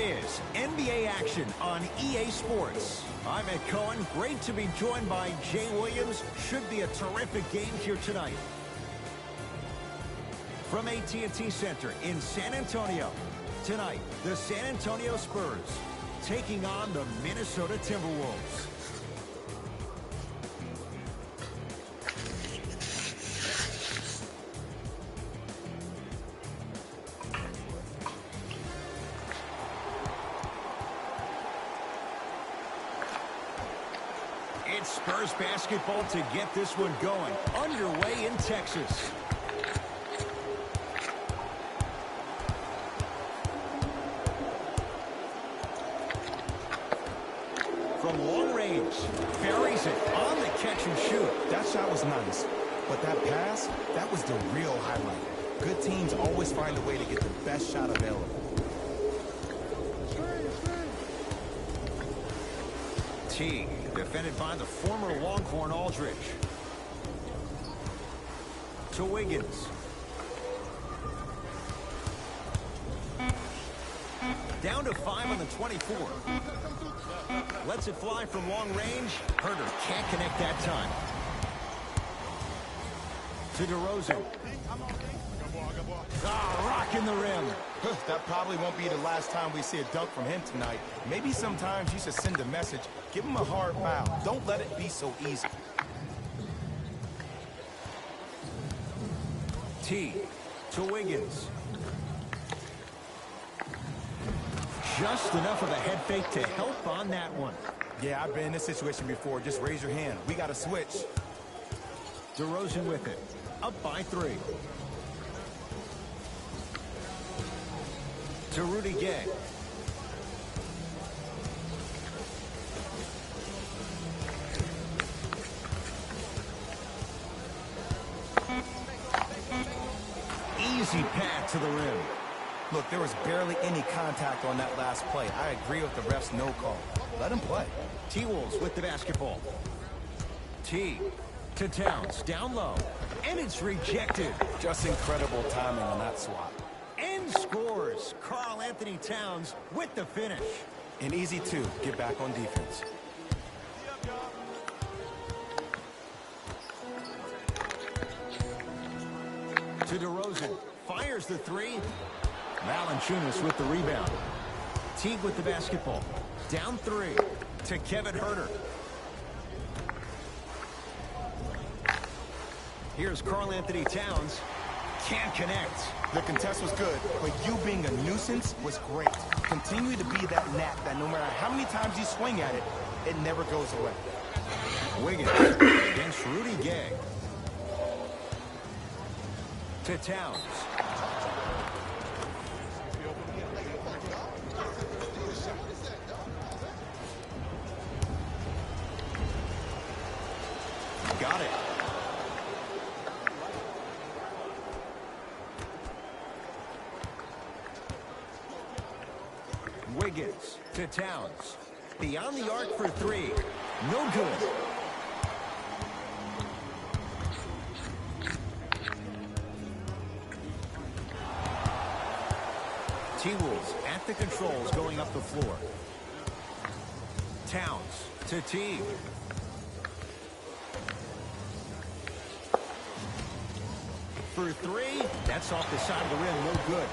is NBA action on EA Sports. I'm Ed Cohen. Great to be joined by Jay Williams. Should be a terrific game here tonight. From AT&T Center in San Antonio, tonight, the San Antonio Spurs taking on the Minnesota Timberwolves. It's Spurs basketball to get this one going. Underway in Texas. From long range, buries it on the catch and shoot. That shot was nice, but that pass, that was the real highlight. Good teams always find a way to get the best shot available. Teague, defended by the former Longhorn Aldridge. To Wiggins. Down to 5 on the 24. Lets it fly from long range. Herter can't connect that time. To DeRozan. Rocking the rim. That probably won't be the last time we see a dunk from him tonight. Maybe sometimes you should send a message. Give him a hard foul. Don't let it be so easy. T to Wiggins. Just enough of a head fake to help on that one. Yeah, I've been in this situation before. Just raise your hand. We got to switch. DeRozan with it. Up by 3. To Rudy Gay. Easy pad to the rim. Look, there was barely any contact on that last play. I agree with the ref's no call. Let him play. T-Wolves with the basketball. T to Towns, down low. And it's rejected. Just incredible timing on that swat. And scores. Karl Anthony Towns with the finish. And easy, too. Get back on defense. To DeRozan. Fires the 3. Valanciunas with the rebound. Teague with the basketball. Down 3 to Kevin Herter. Here's Karl Anthony Towns. Can't connect. The contest was good, but you being a nuisance was great. Continue to be that gnat that no matter how many times you swing at it, it never goes away. Wiggins against Rudy Gay. To Towns. Got it. Wiggins to Towns. Beyond the arc for 3. No good. T-Wolves at the controls going up the floor. Towns to Teague. For 3, that's off the side of the rim, no good.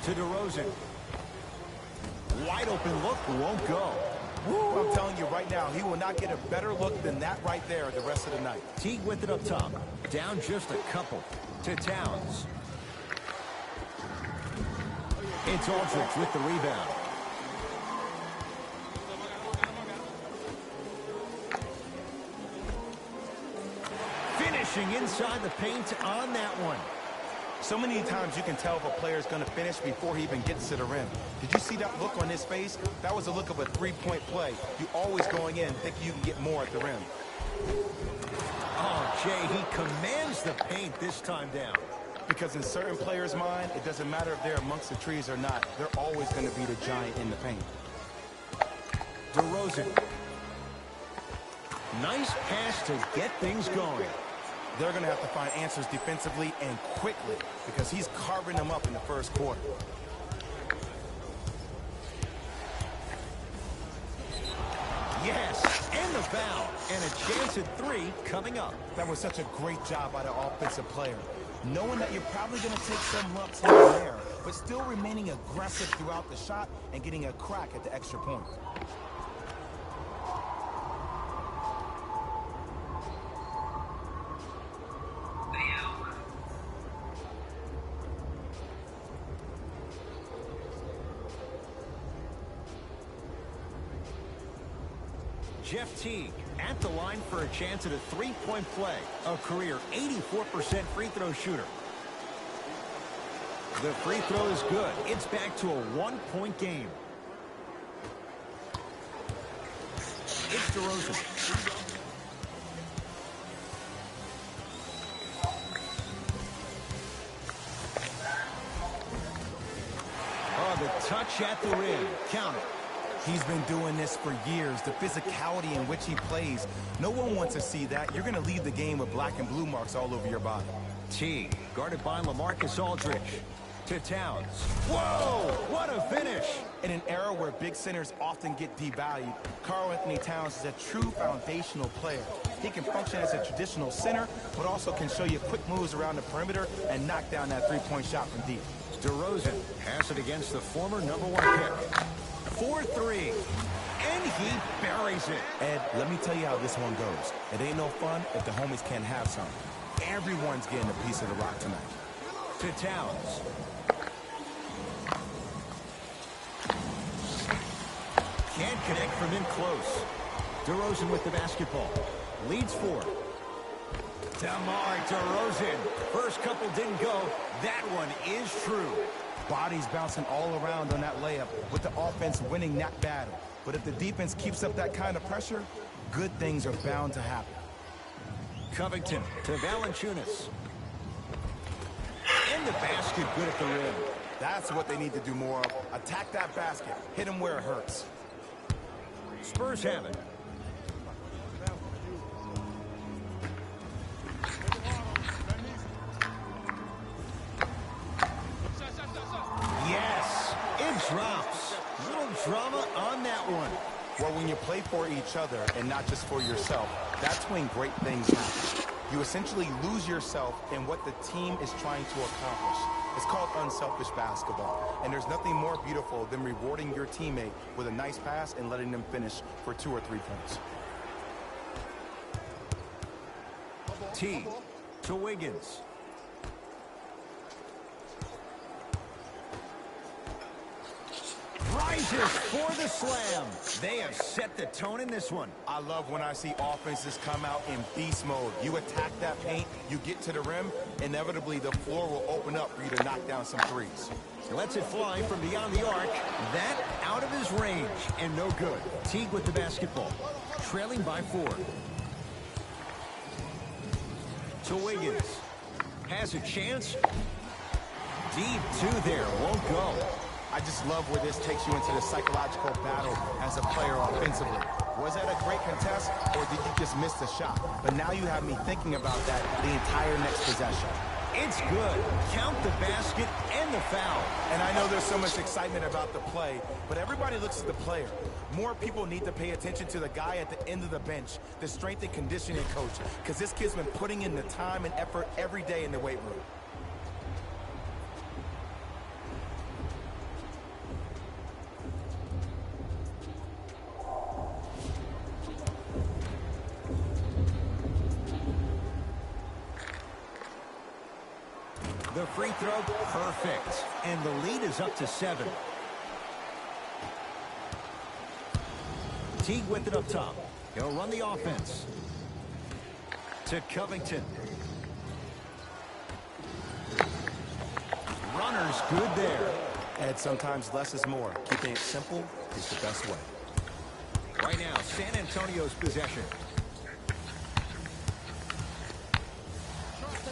To DeRozan. Wide open look, won't go. Woo, I'm telling you right now, he will not get a better look than that right there the rest of the night. Teague with it up top. Down just a couple. To Towns. It's Aldridge with the rebound. Finishing inside the paint on that one. So many times you can tell if a player is going to finish before he even gets to the rim. Did you see that look on his face? That was the look of a three-point play. You always going in thinking you can get more at the rim. Oh, Jay, he commands the paint this time down. Because in certain players' mind, it doesn't matter if they're amongst the trees or not. They're always going to be the giant in the paint. DeRozan. Nice pass to get things going. They're going to have to find answers defensively and quickly because he's carving them up in the first quarter. foul, and a chance at 3 coming up. That was such a great job by the offensive player. Knowing that you're probably going to take some lumps here and there, but still remaining aggressive throughout the shot and getting a crack at the extra point. Jeff Teague at the line for a chance at a three-point play. A career 84% free throw shooter. The free throw is good. It's back to a one-point game. It's DeRozan. Oh, the touch at the rim. Count it. He's been doing this for years. The physicality in which he plays, no one wants to see that. You're going to leave the game with black and blue marks all over your body. Teague guarded by LaMarcus Aldridge. To Towns. Whoa! What a finish! In an era where big centers often get devalued, Karl-Anthony Towns is a true foundational player. He can function as a traditional center, but also can show you quick moves around the perimeter and knock down that three-point shot from deep. DeRozan has it against the former #1 pick. 4-3, and he buries it. Ed, let me tell you how this one goes. It ain't no fun if the homies can't have some. Everyone's getting a piece of the rock tonight. To Towns. Can't connect from in close. DeRozan with the basketball. Leads 4. DeMar DeRozan. First couple didn't go. That one is true. Bodies bouncing all around on that layup with the offense winning that battle. But if the defense keeps up that kind of pressure, good things are bound to happen. Covington to Valanciunas. In the basket, good at the rim. That's what they need to do more of. Attack that basket. Hit him where it hurts. Spurs have it. Yes, it drops. Little drama on that one. Well, when you play for each other and not just for yourself, that's when great things happen. You essentially lose yourself in what the team is trying to accomplish. It's called unselfish basketball, and there's nothing more beautiful than rewarding your teammate with a nice pass and letting them finish for 2 or 3 points. Teague to Wiggins. Rises for the slam. They have set the tone in this one. I love when I see offenses come out in beast mode. You attack that paint, you get to the rim, inevitably the floor will open up for you to knock down some threes. Lets it fly from beyond the arc. That out of his range and no good. Teague with the basketball. Trailing by 4. To Wiggins. Has a chance. Deep 2 there. Won't go. I just love where this takes you into the psychological battle as a player offensively. Was that a great contest, or did you just miss the shot? But now you have me thinking about that the entire next possession. It's good. Count the basket and the foul. And I know there's so much excitement about the play, but everybody looks at the player. More people need to pay attention to the guy at the end of the bench, the strength and conditioning coach, because this kid's been putting in the time and effort every day in the weight room. The free throw, perfect. And the lead is up to 7. Teague with it up top. He'll run the offense. To Covington. Runner's good there. And sometimes less is more. Keeping it simple is the best way. Right now, San Antonio's possession.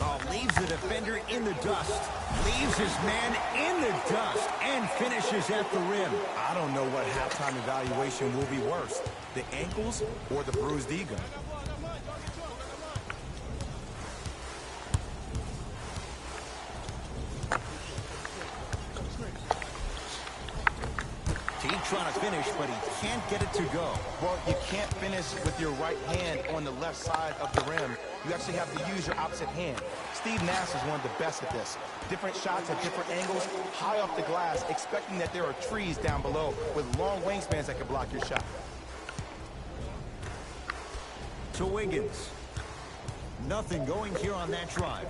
Oh, leaves the defender in the dust. Leaves his man in the dust and finishes at the rim. I don't know what halftime evaluation will be worse, the ankles or the bruised ego. Teague trying want to finish, but he can't get it to go. Well, you can't finish with your right hand on the left side of the rim. You actually have to use your opposite hand. Steve Nash is one of the best at this. Different shots at different angles, high off the glass, expecting that there are trees down below with long wingspans that can block your shot. To Wiggins. Nothing going here on that drive.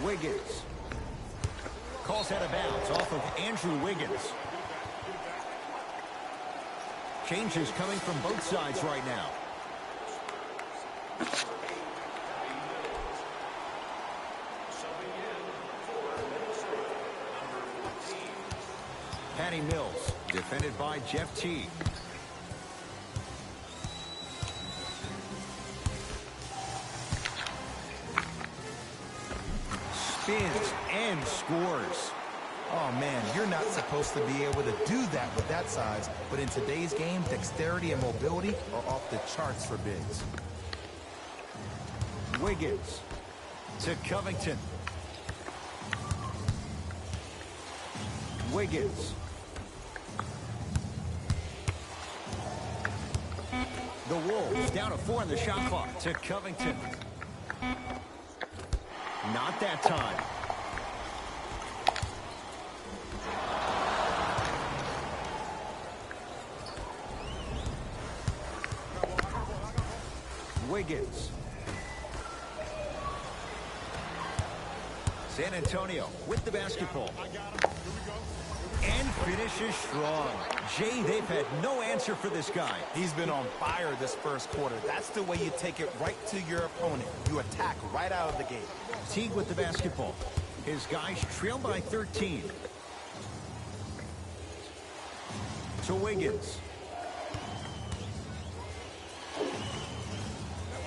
Wiggins. Calls out of bounds off of Andrew Wiggins. Changes coming from both sides right now. Patty Mills, defended by Jeff Teague. Spins and scores. Oh, man, you're not supposed to be able to do that with that size, but in today's game, dexterity and mobility are off the charts for bigs. Wiggins to Covington. Wiggins. The Wolves down to 4 in the shot clock to Covington. Not that time. Wiggins. San Antonio with the basketball. And finishes strong. Jay, they've had no answer for this guy. He's been on fire this first quarter. That's the way you take it right to your opponent. You attack right out of the gate. Teague with the basketball. His guys trail by 13. To Wiggins.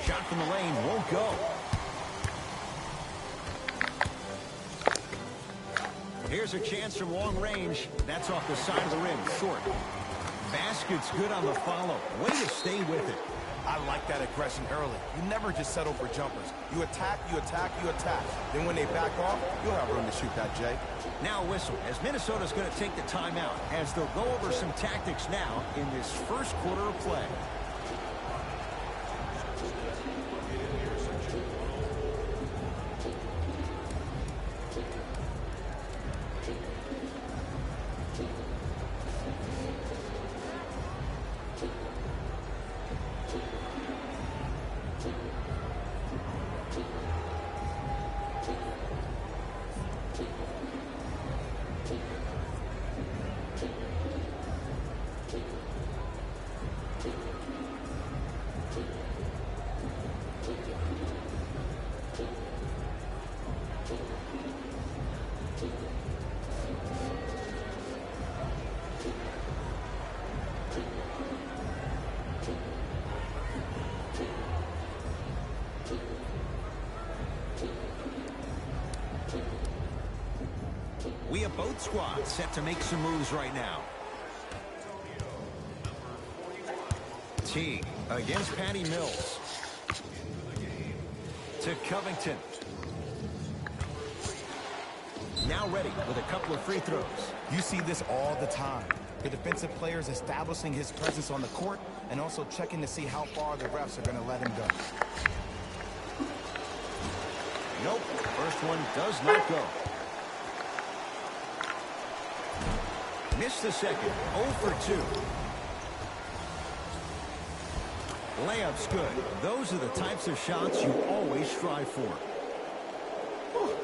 Shot from the lane won't go. Here's a chance from long range. That's off the side of the rim, short. Basket's good on the follow. Way to stay with it. I like that aggression early. You never just settle for jumpers. You attack, you attack, you attack. Then when they back off, you'll have room to shoot that, Jay. Now a whistle, as Minnesota's going to take the timeout, as they'll go over some tactics now in this first quarter of play. We have both squads set to make some moves right now. Teague against Patty Mills. To Covington. Now ready with a couple of free throws. You see this all the time. The defensive players establishing his presence on the court and also checking to see how far the refs are going to let him go. Nope, first one does not go. Missed the second, 0 for 2. Layup's good. Those are the types of shots you always strive for.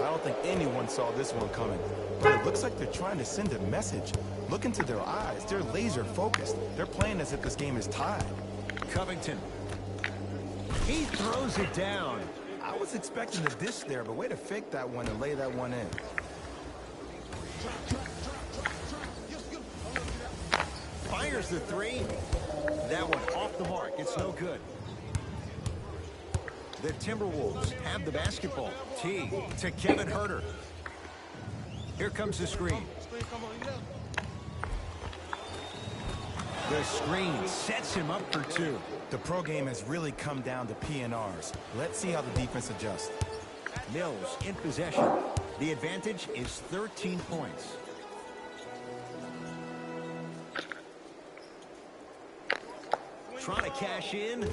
I don't think anyone saw this one coming, but it looks like they're trying to send a message. Look into their eyes. They're laser focused. They're playing as if this game is tied. Covington. He throws it down. I was expecting a dish there, but way to fake that one and lay that one in. Fires the three. That one off the mark. It's no good. The Timberwolves have the basketball. Teague to Kevin Huerter. Here comes the screen. The screen sets him up for 2. The pro game has really come down to P&Rs. Let's see how the defense adjusts. Mills in possession. The advantage is 13 points. Trying to cash in.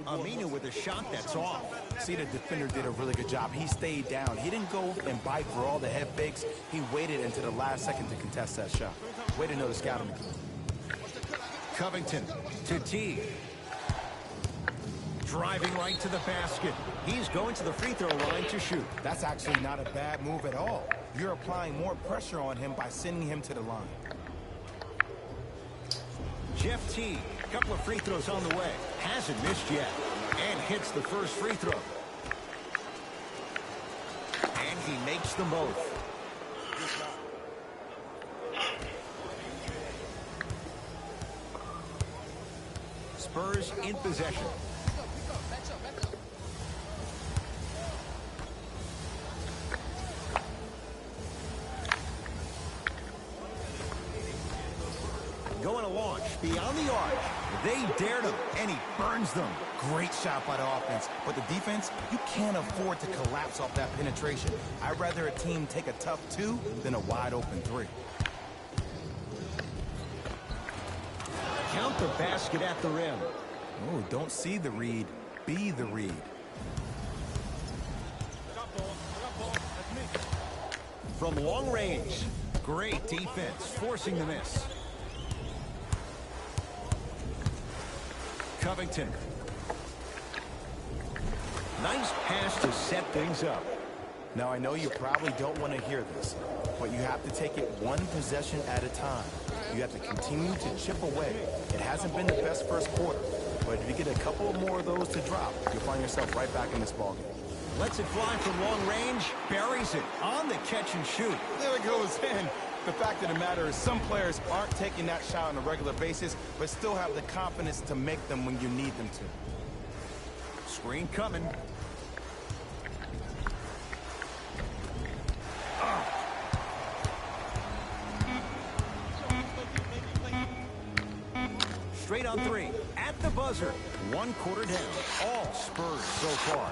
Aminu with a shot that's off. See, the defender did a really good job. He stayed down. He didn't go and bite for all the head fakes. He waited until the last second to contest that shot. Way to know the scouting. Covington to T. Driving right to the basket. He's going to the free throw line to shoot. That's actually not a bad move at all. You're applying more pressure on him by sending him to the line. Jeff T. A couple of free throws on the way. Hasn't missed yet. And hits the first free throw. And he makes them both. Spurs in possession. Going to launch beyond the arc. They dared him, and he burns them. Great shot by the offense. But the defense, you can't afford to collapse off that penetration. I'd rather a team take a tough 2 than a wide open 3. Count the basket at the rim. Oh, don't see the read. Be the read. From long range. Great defense, forcing the miss. Covington. Nice pass to set things up. Now, I know you probably don't want to hear this, but you have to take it one possession at a time. You have to continue to chip away. It hasn't been the best first quarter, but if you get a couple more of those to drop, you'll find yourself right back in this ballgame. Lets it fly from long range, buries it on the catch and shoot. There it goes in. The fact of the matter is some players aren't taking that shot on a regular basis, but still have the confidence to make them when you need them to. Screen coming. Straight on 3. At the buzzer. 1 quarter down. All Spurs so far.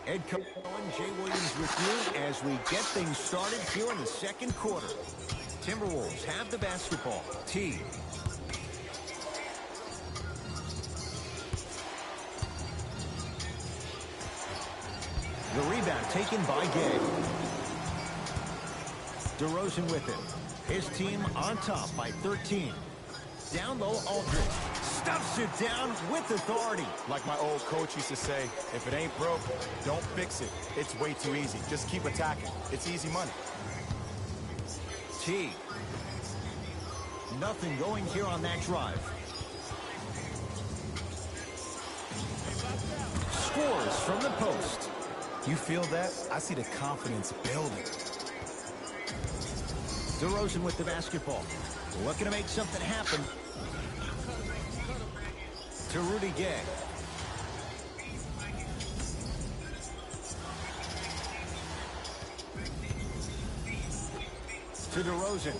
Head coach Jay Williams with you as we get things started here in the second quarter. Timberwolves have the basketball. T. The rebound taken by Gay. DeRozan with it. His team on top by 13. Down low, Aldridge stuffs it down with authority. Like my old coach used to say, if it ain't broke, don't fix it. It's way too easy. Just keep attacking. It's easy money. T. Nothing going here on that drive. Scores from the post. You feel that? I see the confidence building. DeRozan with the basketball. Looking to make something happen. To Rudy Gay. To DeRozan.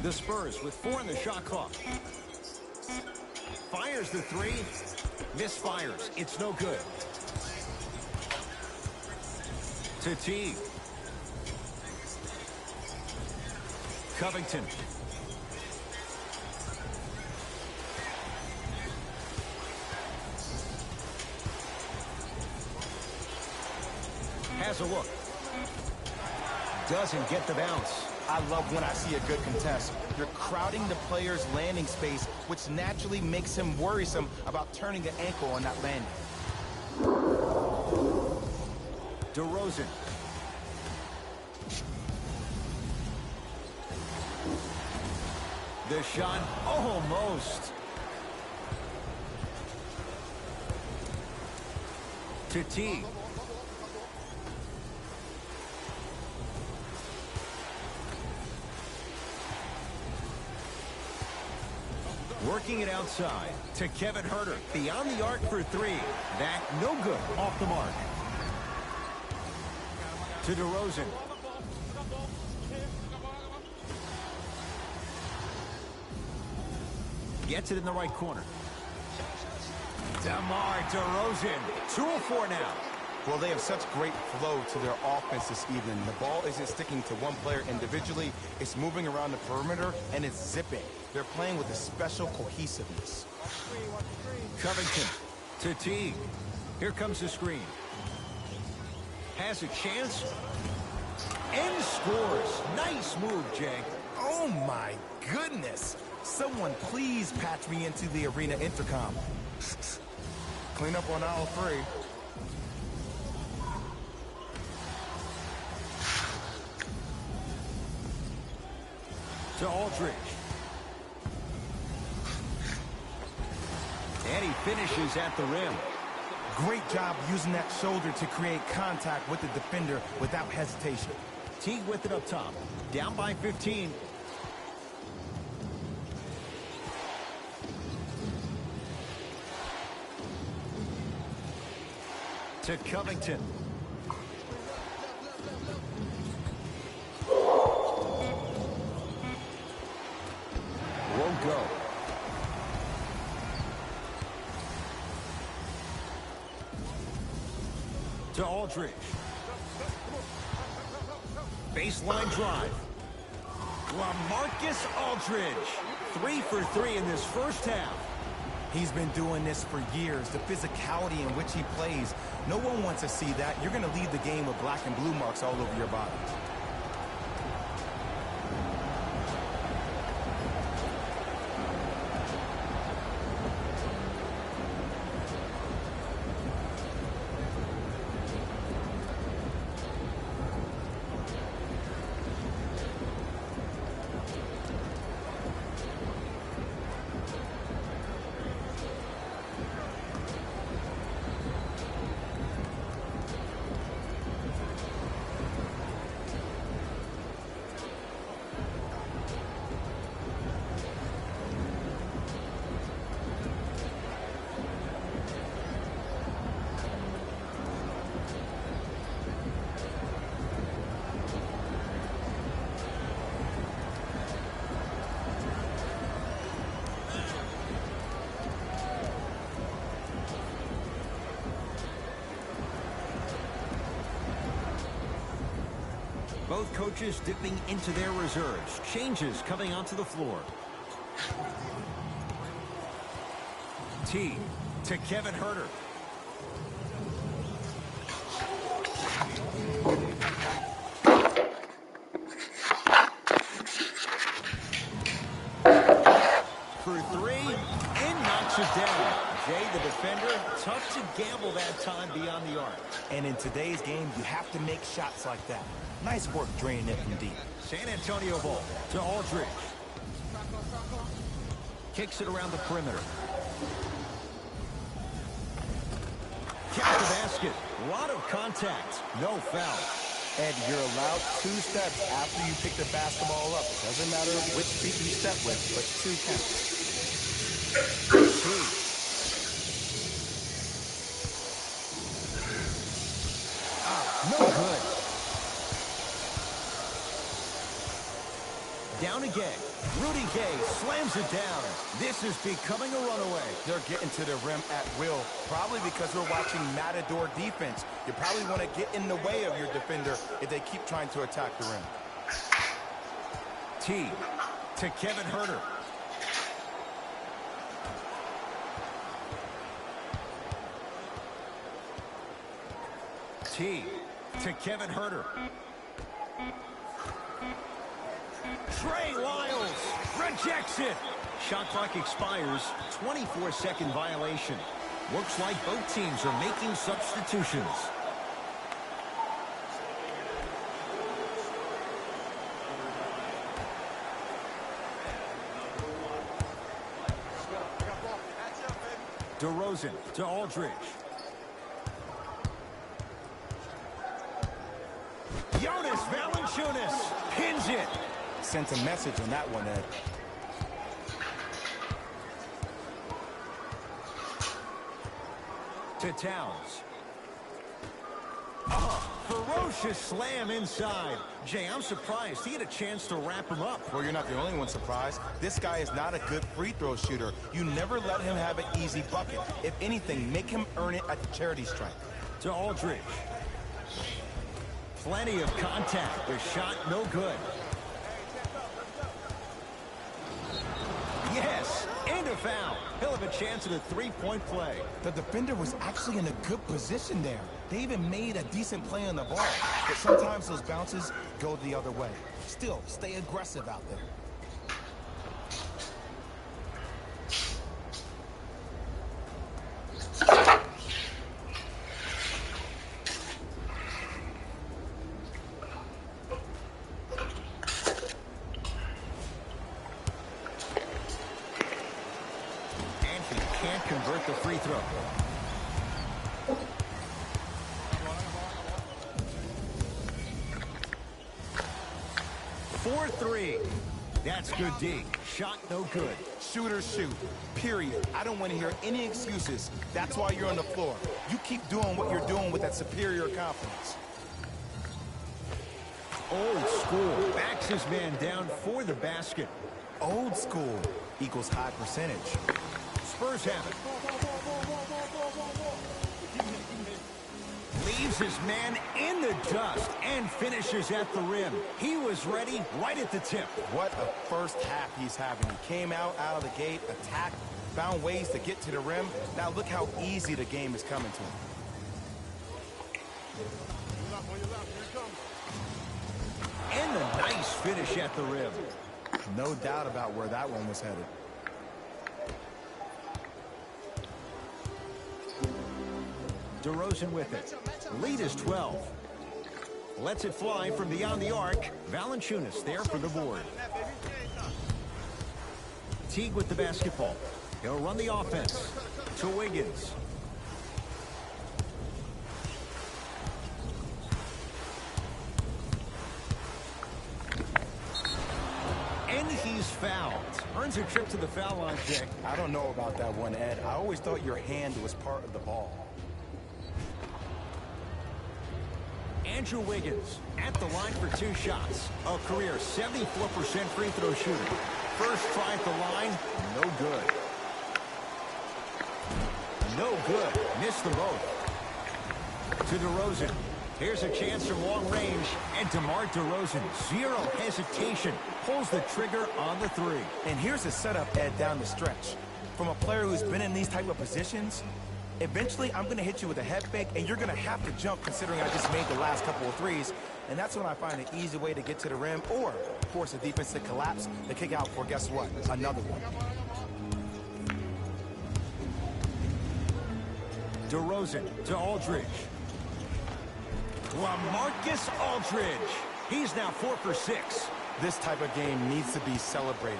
The Spurs with 4 in the shot clock. Fires the 3. Misfires. It's no good. To T. Covington. Has a look. Doesn't get the bounce. I love when I see a good contest. You're crowding the player's landing space, which naturally makes him worrisome about turning an ankle on that landing. DeRozan. The shot almost. To T. Kicking it outside to Kevin Huerter. Beyond the arc for three. That no good. Off the mark. To DeRozan. Gets it in the right corner. DeMar DeRozan. 2 of 4 now. Well, they have such great flow to their offense this evening. The ball isn't sticking to one player individually. It's moving around the perimeter, and it's zipping. They're playing with a special cohesiveness. Covington to Teague. Here comes the screen. Has a chance. And scores. Nice move, Jay. Oh, my goodness. Someone please patch me into the arena intercom. Clean up on aisle 3. To Aldridge. And he finishes at the rim. Great job using that shoulder to create contact with the defender without hesitation. Teague with it up top. Down by 15. To Covington. Won't go. To Aldridge. Baseline drive. LaMarcus Aldridge. 3 for 3 in this first half. He's been doing this for years. The physicality in which he plays. No one wants to see that. You're going to leave the game with black and blue marks all over your body. Both coaches dipping into their reserves. Changes coming onto the floor. T to Kevin Huerter. For 3, and knocks it down. Jay, the defender, tough to gamble that time beyond the arc. And in today's game, you have to make shots like that. Nice work draining it from deep. San Antonio ball to Aldridge. Kicks it around the perimeter. Count the basket. A lot of contact. No foul. Ed, you're allowed 2 steps after you pick the basketball up. It doesn't matter which feet you step with, but 2 counts. No good. Down again. Rudy Gay slams it down. This is becoming a runaway. They're getting to the rim at will, probably because we're watching Matador defense. You probably want to get in the way of your defender if they keep trying to attack the rim. T to Kevin Huerter. T to Kevin Huerter. Trey Lyles rejects it. Shot clock expires. 24-second violation. Looks like both teams are making substitutions. DeRozan to Aldridge. Jonas Valanciunas pins it. Sent a message on that one, Ed. to Towns. Oh, ferocious slam inside. Jay, I'm surprised he had a chance to wrap him up. Well, you're not the only one surprised. This guy is not a good free throw shooter. You never let him have an easy bucket. If anything, make him earn it at the charity stripe. To Aldridge. Plenty of contact. The shot no good. Yes, and a foul. He'll have a chance at a three-point play. The defender was actually in a good position there. They even made a decent play on the ball. But sometimes those bounces go the other way. Still, stay aggressive out there. Can't convert the free throw. For three. That's good D. Shot no good. Shooters shoot. Period. I don't want to hear any excuses. That's why you're on the floor. You keep doing what you're doing with that superior confidence. Old school. Backs his man down for the basket. Old school equals high percentage. Spurs have it. Leaves his man in the dust and finishes at the rim. He was ready right at the tip. What a first half he's having. He came out of the gate, attacked, found ways to get to the rim. Now look how easy the game is coming to him. And a nice finish at the rim. No doubt about where that one was headed. DeRozan with it. Lead is 12. Lets it fly from beyond the arc. Valanciunas there for the board. Teague with the basketball. He'll run the offense to Wiggins. And he's fouled. Earns a trip to the foul line, Jay. I don't know about that one, Ed. I always thought your hand was part of the ball. Andrew Wiggins at the line for two shots. A career 74% free throw shooter. First try at the line, no good. No good. Missed them both. To DeRozan. Here's a chance from long range. And DeMar DeRozan, zero hesitation, pulls the trigger on the three. And here's the setup, Ed, down the stretch. From a player who's been in these type of positions, eventually, I'm going to hit you with a head fake, and you're going to have to jump considering I just made the last couple of threes. And that's when I find an easy way to get to the rim or force the defense to collapse to kick out for, guess what, another one. DeRozan to Aldridge. LaMarcus Aldridge. He's now 4 for 6. This type of game needs to be celebrated.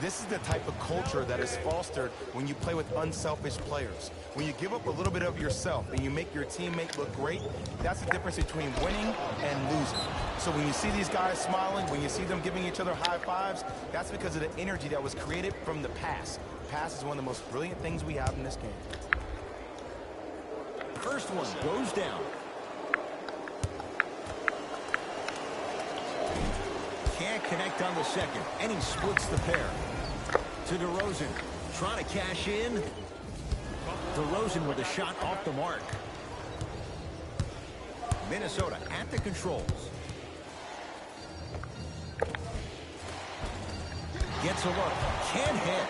This is the type of culture that is fostered when you play with unselfish players. When you give up a little bit of yourself and you make your teammate look great, that's the difference between winning and losing. So when you see these guys smiling, when you see them giving each other high fives, that's because of the energy that was created from the pass. Pass is one of the most brilliant things we have in this game. First one goes down. Can't connect on the second, and he splits the pair. To DeRozan, trying to cash in. DeRozan with a shot off the mark. Minnesota at the controls. Gets a look, can't hit.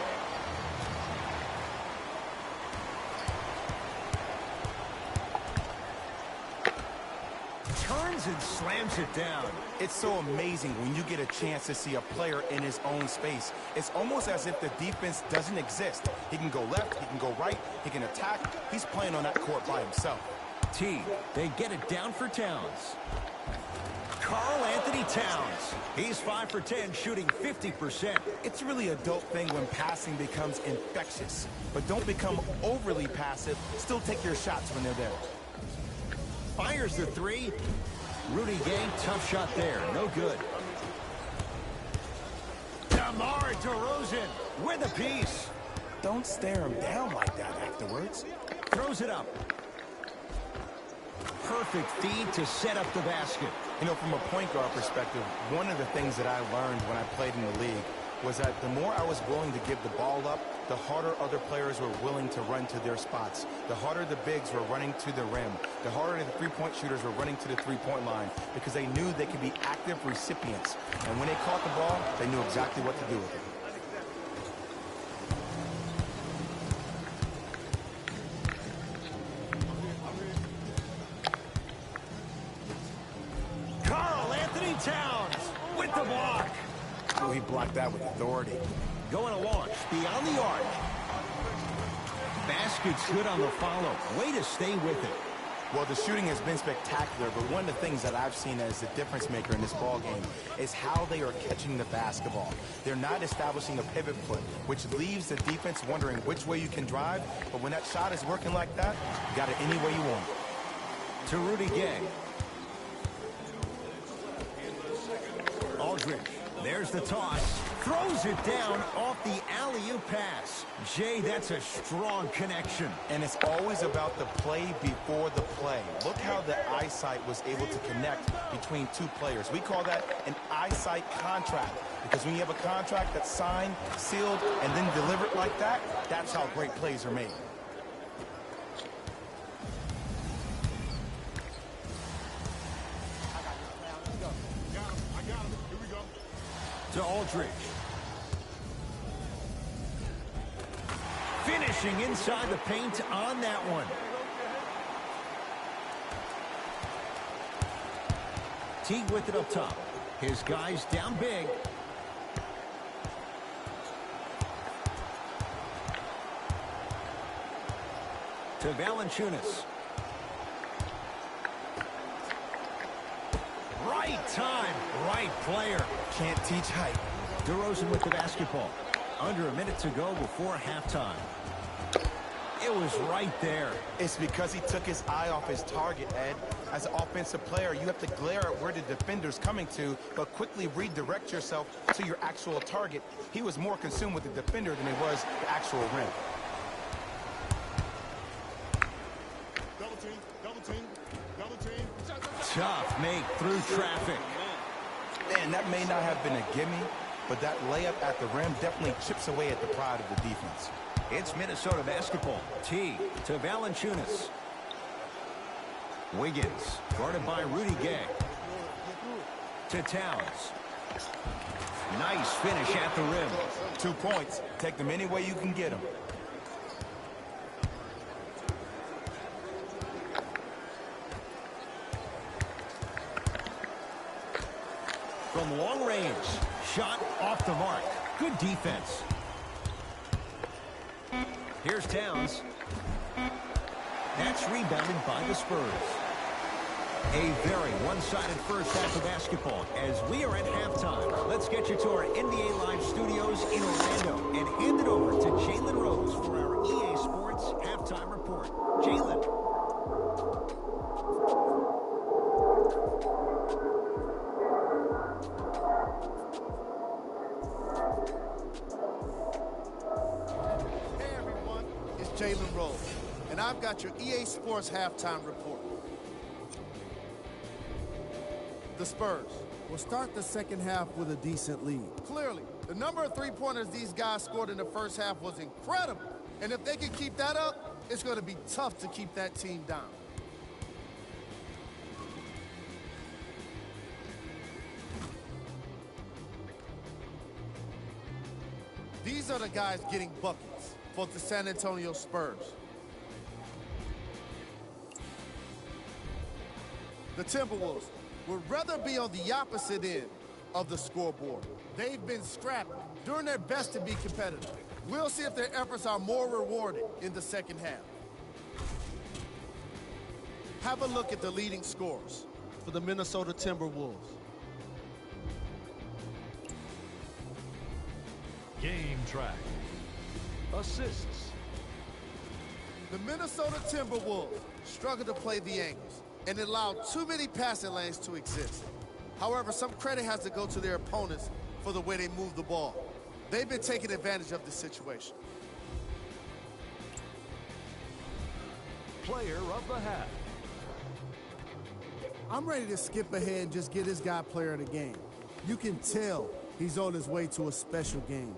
Turns and slams it down. It's so amazing when you get a chance to see a player in his own space. It's almost as if the defense doesn't exist. He can go left, he can go right, he can attack. He's playing on that court by himself. T, they get it down for Towns. Karl Anthony Towns. He's 5 for 10, shooting 50%. It's really a dope thing when passing becomes infectious. But don't become overly passive. Still take your shots when they're there. Fires the three. Rudy Gay, tough shot there. No good. DeMar DeRozan with a piece. Don't stare him down like that afterwards. Throws it up. perfect feed to set up the basket. You know, from a point guard perspective, one of the things that I learned when I played in the league was that the more I was willing to give the ball up, the harder other players were willing to run to their spots. The harder the bigs were running to the rim. The harder the three-point shooters were running to the three-point line because they knew they could be active recipients. And when they caught the ball, they knew exactly what to do with it. Towns with the block. Oh, he blocked that with authority. Going to launch beyond the arc. Basket's good on the follow. Way to stay with it. Well, the shooting has been spectacular, but one of the things that I've seen as the difference maker in this ball game is how they are catching the basketball. They're not establishing a pivot foot, which leaves the defense wondering which way you can drive, but when that shot is working like that, you got it any way you want. To Rudy Gay. Aldridge, there's the toss. Throws it down off the alley-oop pass. Jay, that's a strong connection. And it's always about the play before the play. Look how the eyesight was able to connect between two players. We call that an eyesight contract, because when you have a contract that's signed, sealed, and then delivered like that, that's how great plays are made. To Aldridge. Finishing inside the paint on that one. Teague with it up top. His guys down big. To Valanciunas. Right time, right player. Can't teach height. DeRozan with the basketball. Under a minute to go before halftime. It was right there. It's because he took his eye off his target, Ed. As an offensive player, you have to glare at where the defender's coming to, but quickly redirect yourself to your actual target. He was more consumed with the defender than he was the actual rim. Double team, double team, double team. Tough make through traffic. Man, that may not have been a gimme, but that layup at the rim definitely chips away at the pride of the defense. It's Minnesota basketball. T to Valanciunas. Wiggins, guarded by Rudy Gay. To Towns. Nice finish at the rim. 2 points. Take them any way you can get them. From long range, shot off the mark. Good defense. Here's Towns. That's rebounded by the Spurs. A very one-sided first half of basketball as we are at halftime. Let's get you to our NBA Live studios in Orlando and hand it over to Jalen Rose for our EA Sports halftime report. Jalen. Jalen Rose, and I've got your EA Sports halftime report. The Spurs will start the second half with a decent lead. Clearly, the number of three-pointers these guys scored in the first half was incredible. And if they can keep that up, it's going to be tough to keep that team down. These are the guys getting buckets for the San Antonio Spurs. The Timberwolves would rather be on the opposite end of the scoreboard. They've been scrapping, doing their best to be competitive. We'll see if their efforts are more rewarded in the second half. Have a look at the leading scorers for the Minnesota Timberwolves. Game track. Assists. The Minnesota Timberwolves struggle to play the angles and allow too many passing lanes to exist. However, some credit has to go to their opponents for the way they move the ball. They've been taking advantage of this situation. Player of the half. I'm ready to skip ahead and just get this guy player of the game. You can tell he's on his way to a special game.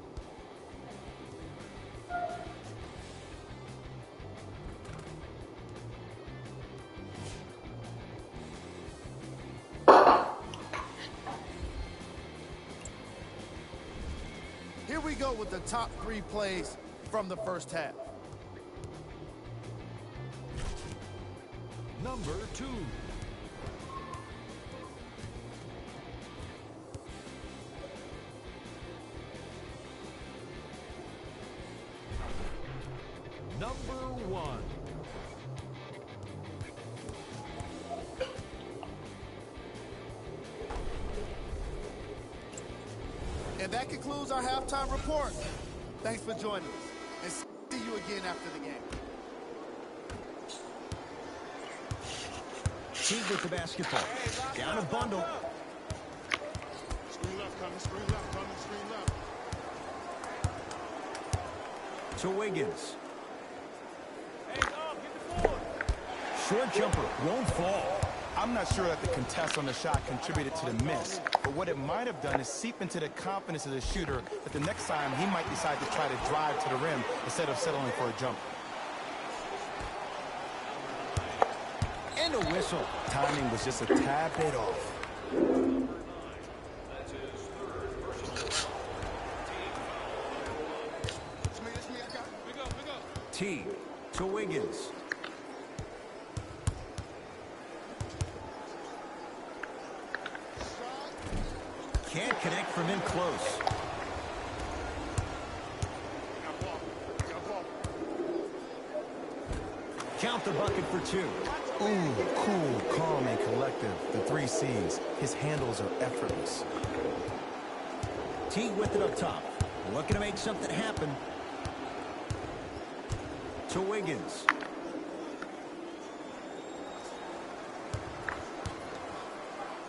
Here we go with the top 3 plays from the first half. Number 2. Number 1. And that concludes our halftime report. Thanks for joining us, and see you again after the game. Teague with the basketball. Down a bundle. Screen left coming, screen left coming, screen left. To Wiggins. Hey, dog, get the board. Short jumper won't fall. I'm not sure that the contest on the shot contributed to the miss, but what it might have done is seep into the confidence of the shooter that the next time he might decide to try to drive to the rim instead of settling for a jump. And a whistle. Timing was just a tad bit off. Teague to Wiggins. Can't connect from in close. Count the bucket for 2. Ooh, cool, calm, and collective. The 3 C's. His handles are effortless. Teague with it up top. Looking to make something happen. To Wiggins.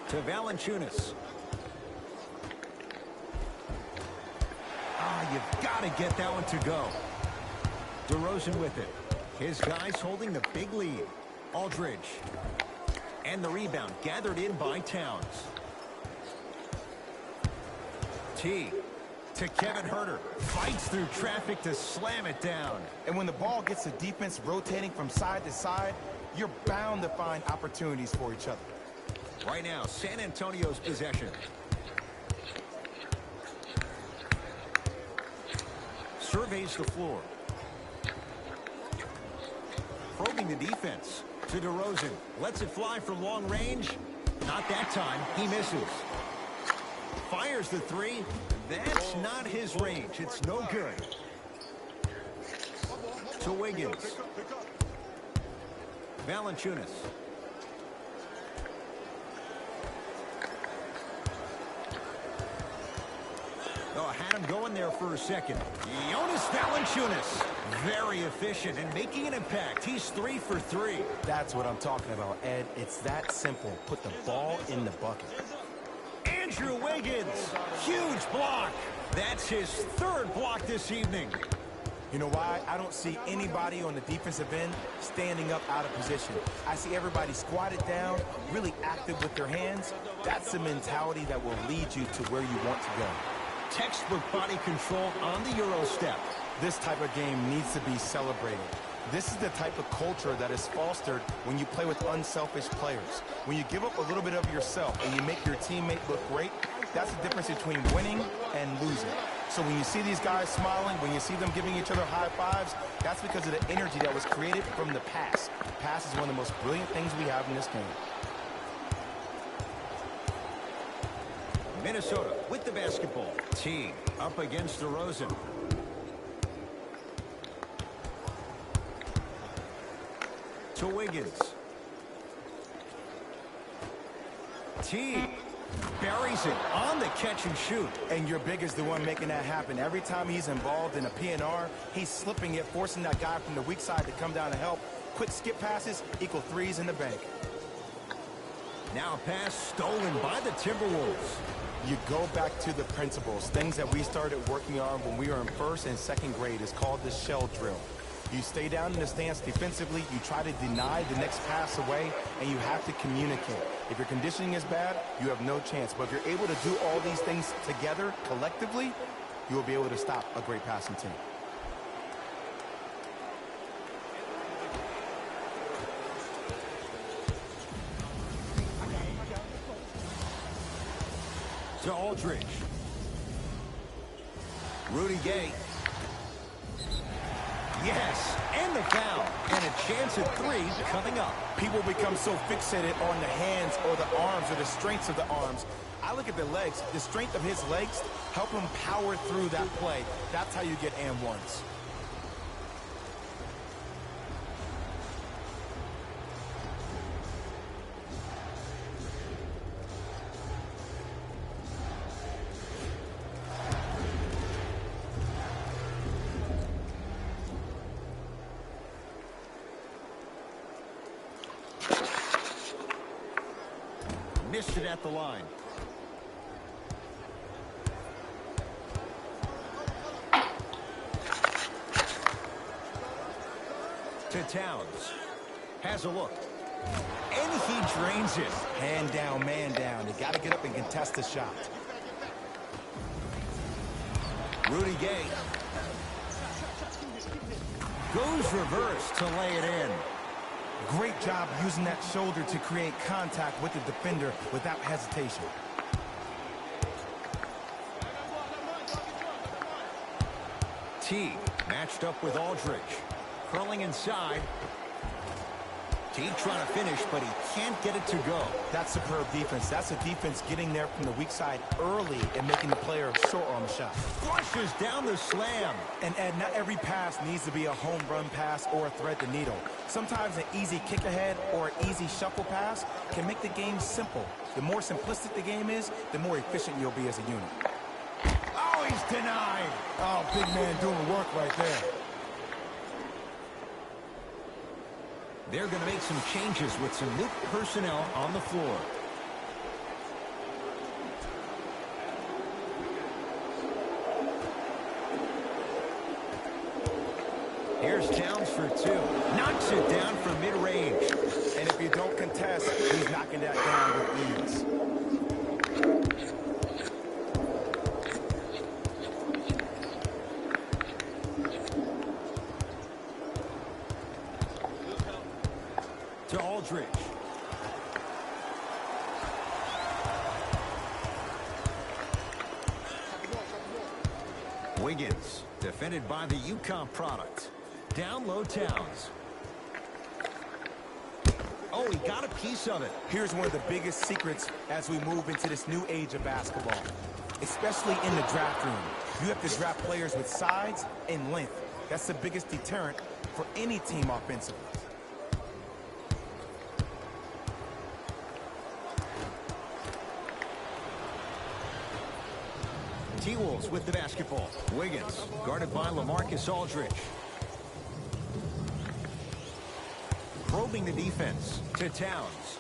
To Valanciunas. You've got to get that one to go. DeRozan with it. His guys holding the big lead. Aldridge. And the rebound gathered in by Towns. Teague to Kevin Huerter. Fights through traffic to slam it down. And when the ball gets the defense rotating from side to side, you're bound to find opportunities for each other. Right now, San Antonio's possession. Surveys the floor. Probing the defense. To DeRozan. Lets it fly from long range. Not that time. He misses. Fires the 3. That's not his range. It's no good. To Wiggins. Valanciunas. Oh, had him going there for a second. Jonas Valanciunas. Very efficient and making an impact. He's 3 for 3. That's what I'm talking about, Ed. It's that simple. Put the ball in the bucket. Andrew Wiggins. Huge block. That's his 3rd block this evening. You know why? I don't see anybody on the defensive end standing up out of position. I see everybody squatted down, really active with their hands. That's the mentality that will lead you to where you want to go. Textbook body control on the Euro step. This type of game needs to be celebrated. This is the type of culture that is fostered when you play with unselfish players. When you give up a little bit of yourself and you make your teammate look great, that's the difference between winning and losing. So when you see these guys smiling, when you see them giving each other high fives, that's because of the energy that was created from the pass. The pass is one of the most brilliant things we have in this game. Minnesota with the basketball. Teague up against DeRozan. To Wiggins. Teague buries it on the catch and shoot. And your big is the one making that happen. Every time he's involved in a PNR, he's slipping it, forcing that guy from the weak side to come down to help. Quick skip passes equal 3s in the bank. Now a pass stolen by the Timberwolves. You go back to the principles, things that we started working on when we were in 1st and 2nd grade. Is called the shell drill. You stay down in the stance defensively, you try to deny the next pass away, and you have to communicate. If your conditioning is bad, you have no chance. But if you're able to do all these things together, collectively, you will be able to stop a great passing team. To Aldridge. Rudy Gay. Yes, and the foul. And a chance at three coming up. People become so fixated on the hands or the arms or the strengths of the arms. I look at the legs. The strength of his legs help him power through that play. That's how you get and ones. Missed it at the line. To Towns. Has a look. And he drains it. Hand down, man down. You got to get up and contest the shot. Rudy Gay. Goes reverse to lay it in. Great job using that shoulder to create contact with the defender without hesitation. T matched up with Aldridge. Curling inside. T trying to finish, but he can't get it to go. That's superb defense. That's a defense getting there from the weak side early and making the player short on the shot. Flushes down the slam. And Ed, not every pass needs to be a home run pass or thread the needle. Sometimes an easy kick ahead or an easy shuffle pass can make the game simple. The more simplistic the game is, the more efficient you'll be as a unit. Oh, he's denied. Oh, big man doing work right there. They're going to make some changes with some new personnel on the floor. Here's Towns for two. Knocks it down from mid-range. And if you don't contest, he's knocking that down with ease. To Aldridge. Wiggins, defended by the UConn product. Down low Towns. Oh, he got a piece of it. Here's one of the biggest secrets as we move into this new age of basketball, especially in the draft room. You have to draft players with size and length. That's the biggest deterrent for any team offensively. T-Wolves with the basketball. Wiggins, guarded by LaMarcus Aldridge. Probing the defense to Towns.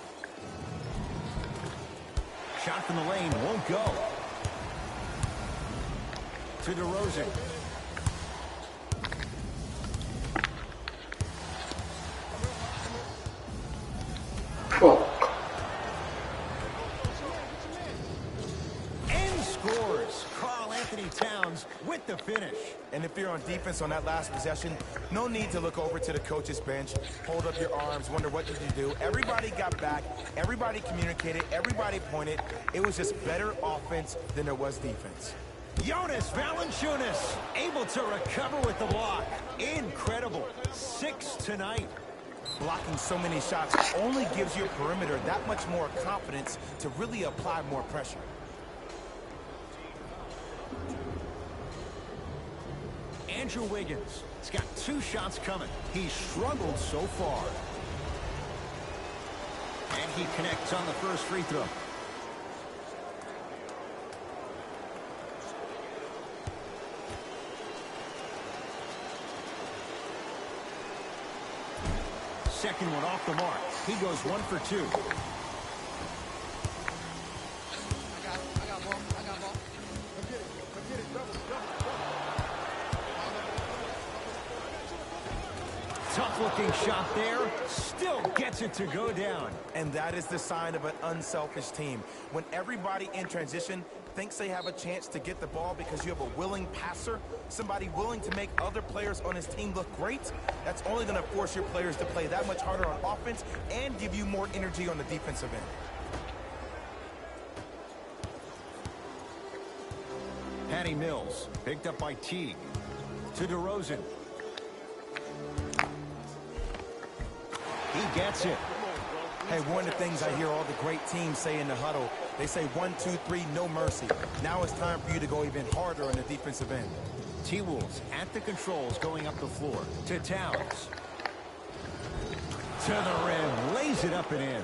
Shot from the lane won't go. To DeRozan. And scores. Karl Anthony Towns with the finish. And if you're on defense on that last possession, no need to look over to the coach's bench, hold up your arms, wonder what did you do. Everybody got back, everybody communicated, everybody pointed. It was just better offense than there was defense. Jonas Valanciunas able to recover with the block. Incredible. 6 tonight. Blocking so many shots only gives your perimeter that much more confidence to really apply more pressure. Andrew Wiggins. He's got 2 shots coming. He's struggled so far. And he connects on the first free throw. Second one off the mark. He goes 1 for 2. I got ball. Come get it. Double. Nice-looking shot there. Still gets it to go down. And that is the sign of an unselfish team. When everybody in transition thinks they have a chance to get the ball because you have a willing passer, somebody willing to make other players on his team look great, that's only going to force your players to play that much harder on offense and give you more energy on the defensive end. Patty Mills, picked up by Teague. To DeRozan. He gets it. Hey, one of the things I hear all the great teams say in the huddle, they say 1, 2, 3, no mercy. Now it's time for you to go even harder on the defensive end. T-Wolves at the controls going up the floor. To Towns. To the rim. Lays it up and in.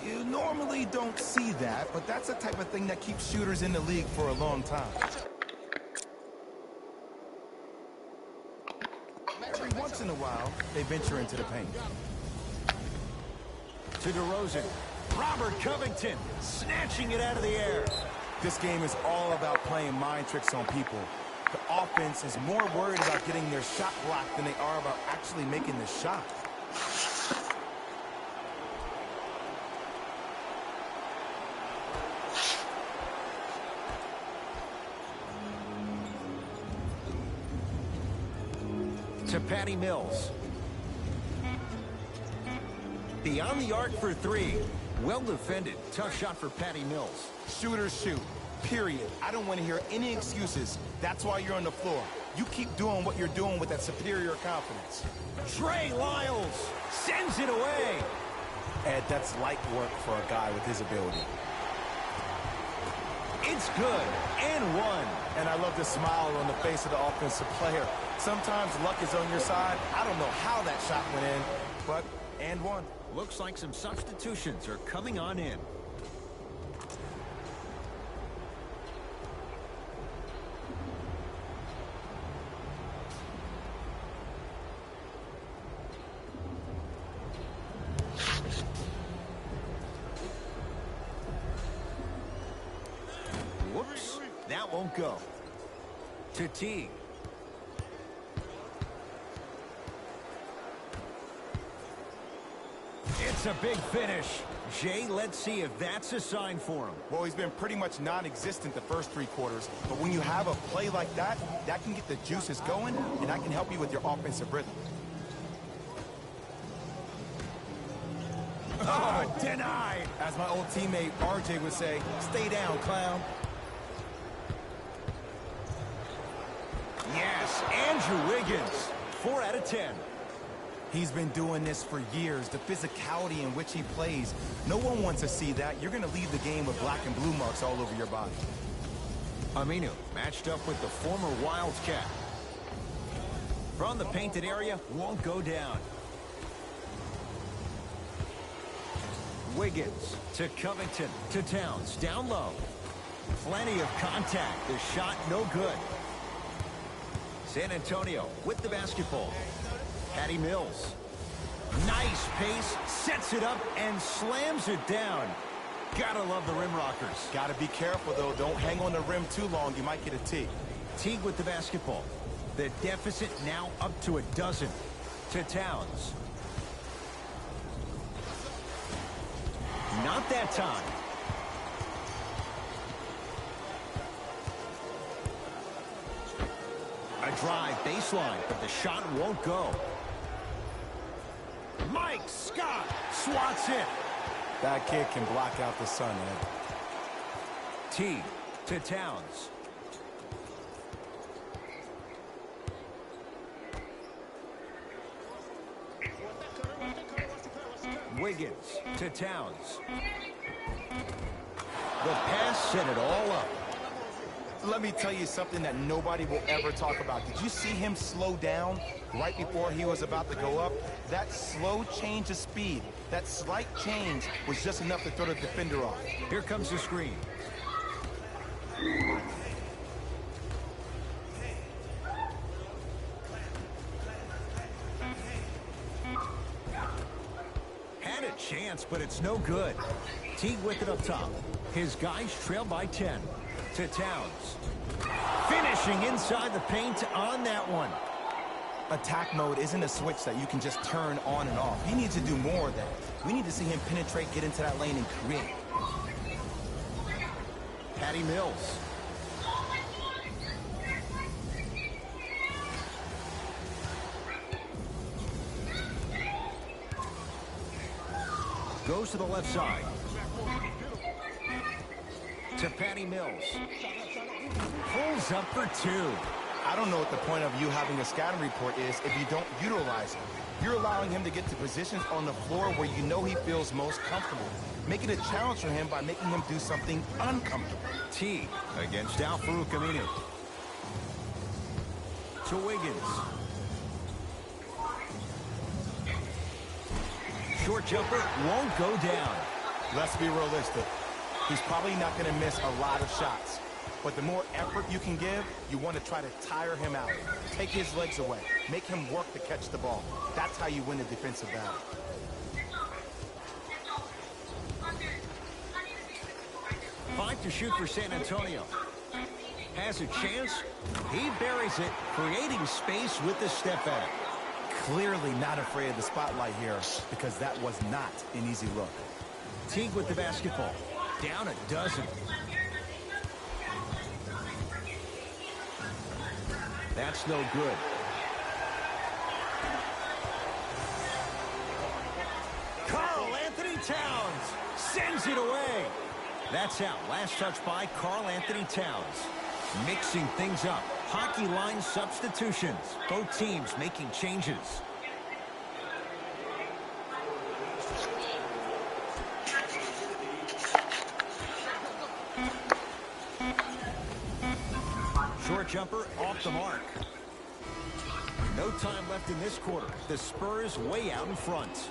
You normally don't see that, but that's the type of thing that keeps shooters in the league for a long time. Every once in a while, they venture into the paint. To DeRozan. Robert Covington snatching it out of the air. This game is all about playing mind tricks on people. The offense is more worried about getting their shot blocked than they are about actually making the shot. To Patty Mills. Beyond the arc for three. Well defended. Tough shot for Patty Mills. Shooters shoot. Period. I don't want to hear any excuses. That's why you're on the floor. You keep doing what you're doing with that superior confidence. Trey Lyles sends it away. Ed, that's light work for a guy with his ability. It's good. And one. And I love the smile on the face of the offensive player. Sometimes luck is on your side. I don't know how that shot went in, but and one. Looks like some substitutions are coming on in. Whoops, that won't go. To Teague. It's a big finish. Jay, let's see if that's a sign for him. Well, he's been pretty much non-existent the first 3 quarters, but when you have a play like that, that can get the juices going, and that can help you with your offensive rhythm. Oh, denied. As my old teammate RJ would say, stay down, clown. Yes, Andrew Wiggins. 4 out of 10. He's been doing this for years. The physicality in which he plays, no one wants to see that. You're going to leave the game with black and blue marks all over your body. Aminu matched up with the former Wildcat. From the painted area, won't go down. Wiggins to Covington to Towns. Down low. Plenty of contact. The shot no good. San Antonio with the basketball. Patty Mills. Nice pace. Sets it up and slams it down. Gotta love the rim rockers. Gotta be careful, though. Don't hang on the rim too long. You might get a tee. Teague with the basketball. The deficit now up to 12. To Towns. Not that time. A drive baseline, but the shot won't go. Mike Scott swats it. That kid can block out the sun, Ed. Teague to Towns. Wiggins to Towns. The pass set it all up. Let me tell you something that nobody will ever talk about. Did you see him slow down right before he was about to go up? That slow change of speed, that slight change was just enough to throw the defender off. Here comes the screen. Had a chance, but it's no good. Teague with it up top. His guys trail by 10. To Towns. Finishing inside the paint on that one. Attack mode isn't a switch that you can just turn on and off. He needs to do more of that. We need to see him penetrate, get into that lane, and create. Patty Mills. Goes to the left side. To Patty Mills. Pulls up for two. I don't know what the point of you having a scouting report is if you don't utilize him. You're allowing him to get to positions on the floor where you know he feels most comfortable. Make it a challenge for him by making him do something uncomfortable. T against Al-Farouq Aminu. To Wiggins. Short jumper won't go down. Let's be realistic. He's probably not going to miss a lot of shots. But the more effort you can give, you want to try to tire him out. Take his legs away. Make him work to catch the ball. That's how you win a defensive battle. Five to shoot for San Antonio. Has a chance. He buries it, creating space with the step back. Clearly not afraid of the spotlight here because that was not an easy look. Teague with the basketball. Down a dozen. That's no good. Karl Anthony Towns sends it away. That's out. Last touch by Karl Anthony Towns. Mixing things up. Hockey line substitutions. Both teams making changes. Short jumper off the mark. No time left in this quarter. The Spurs way out in front.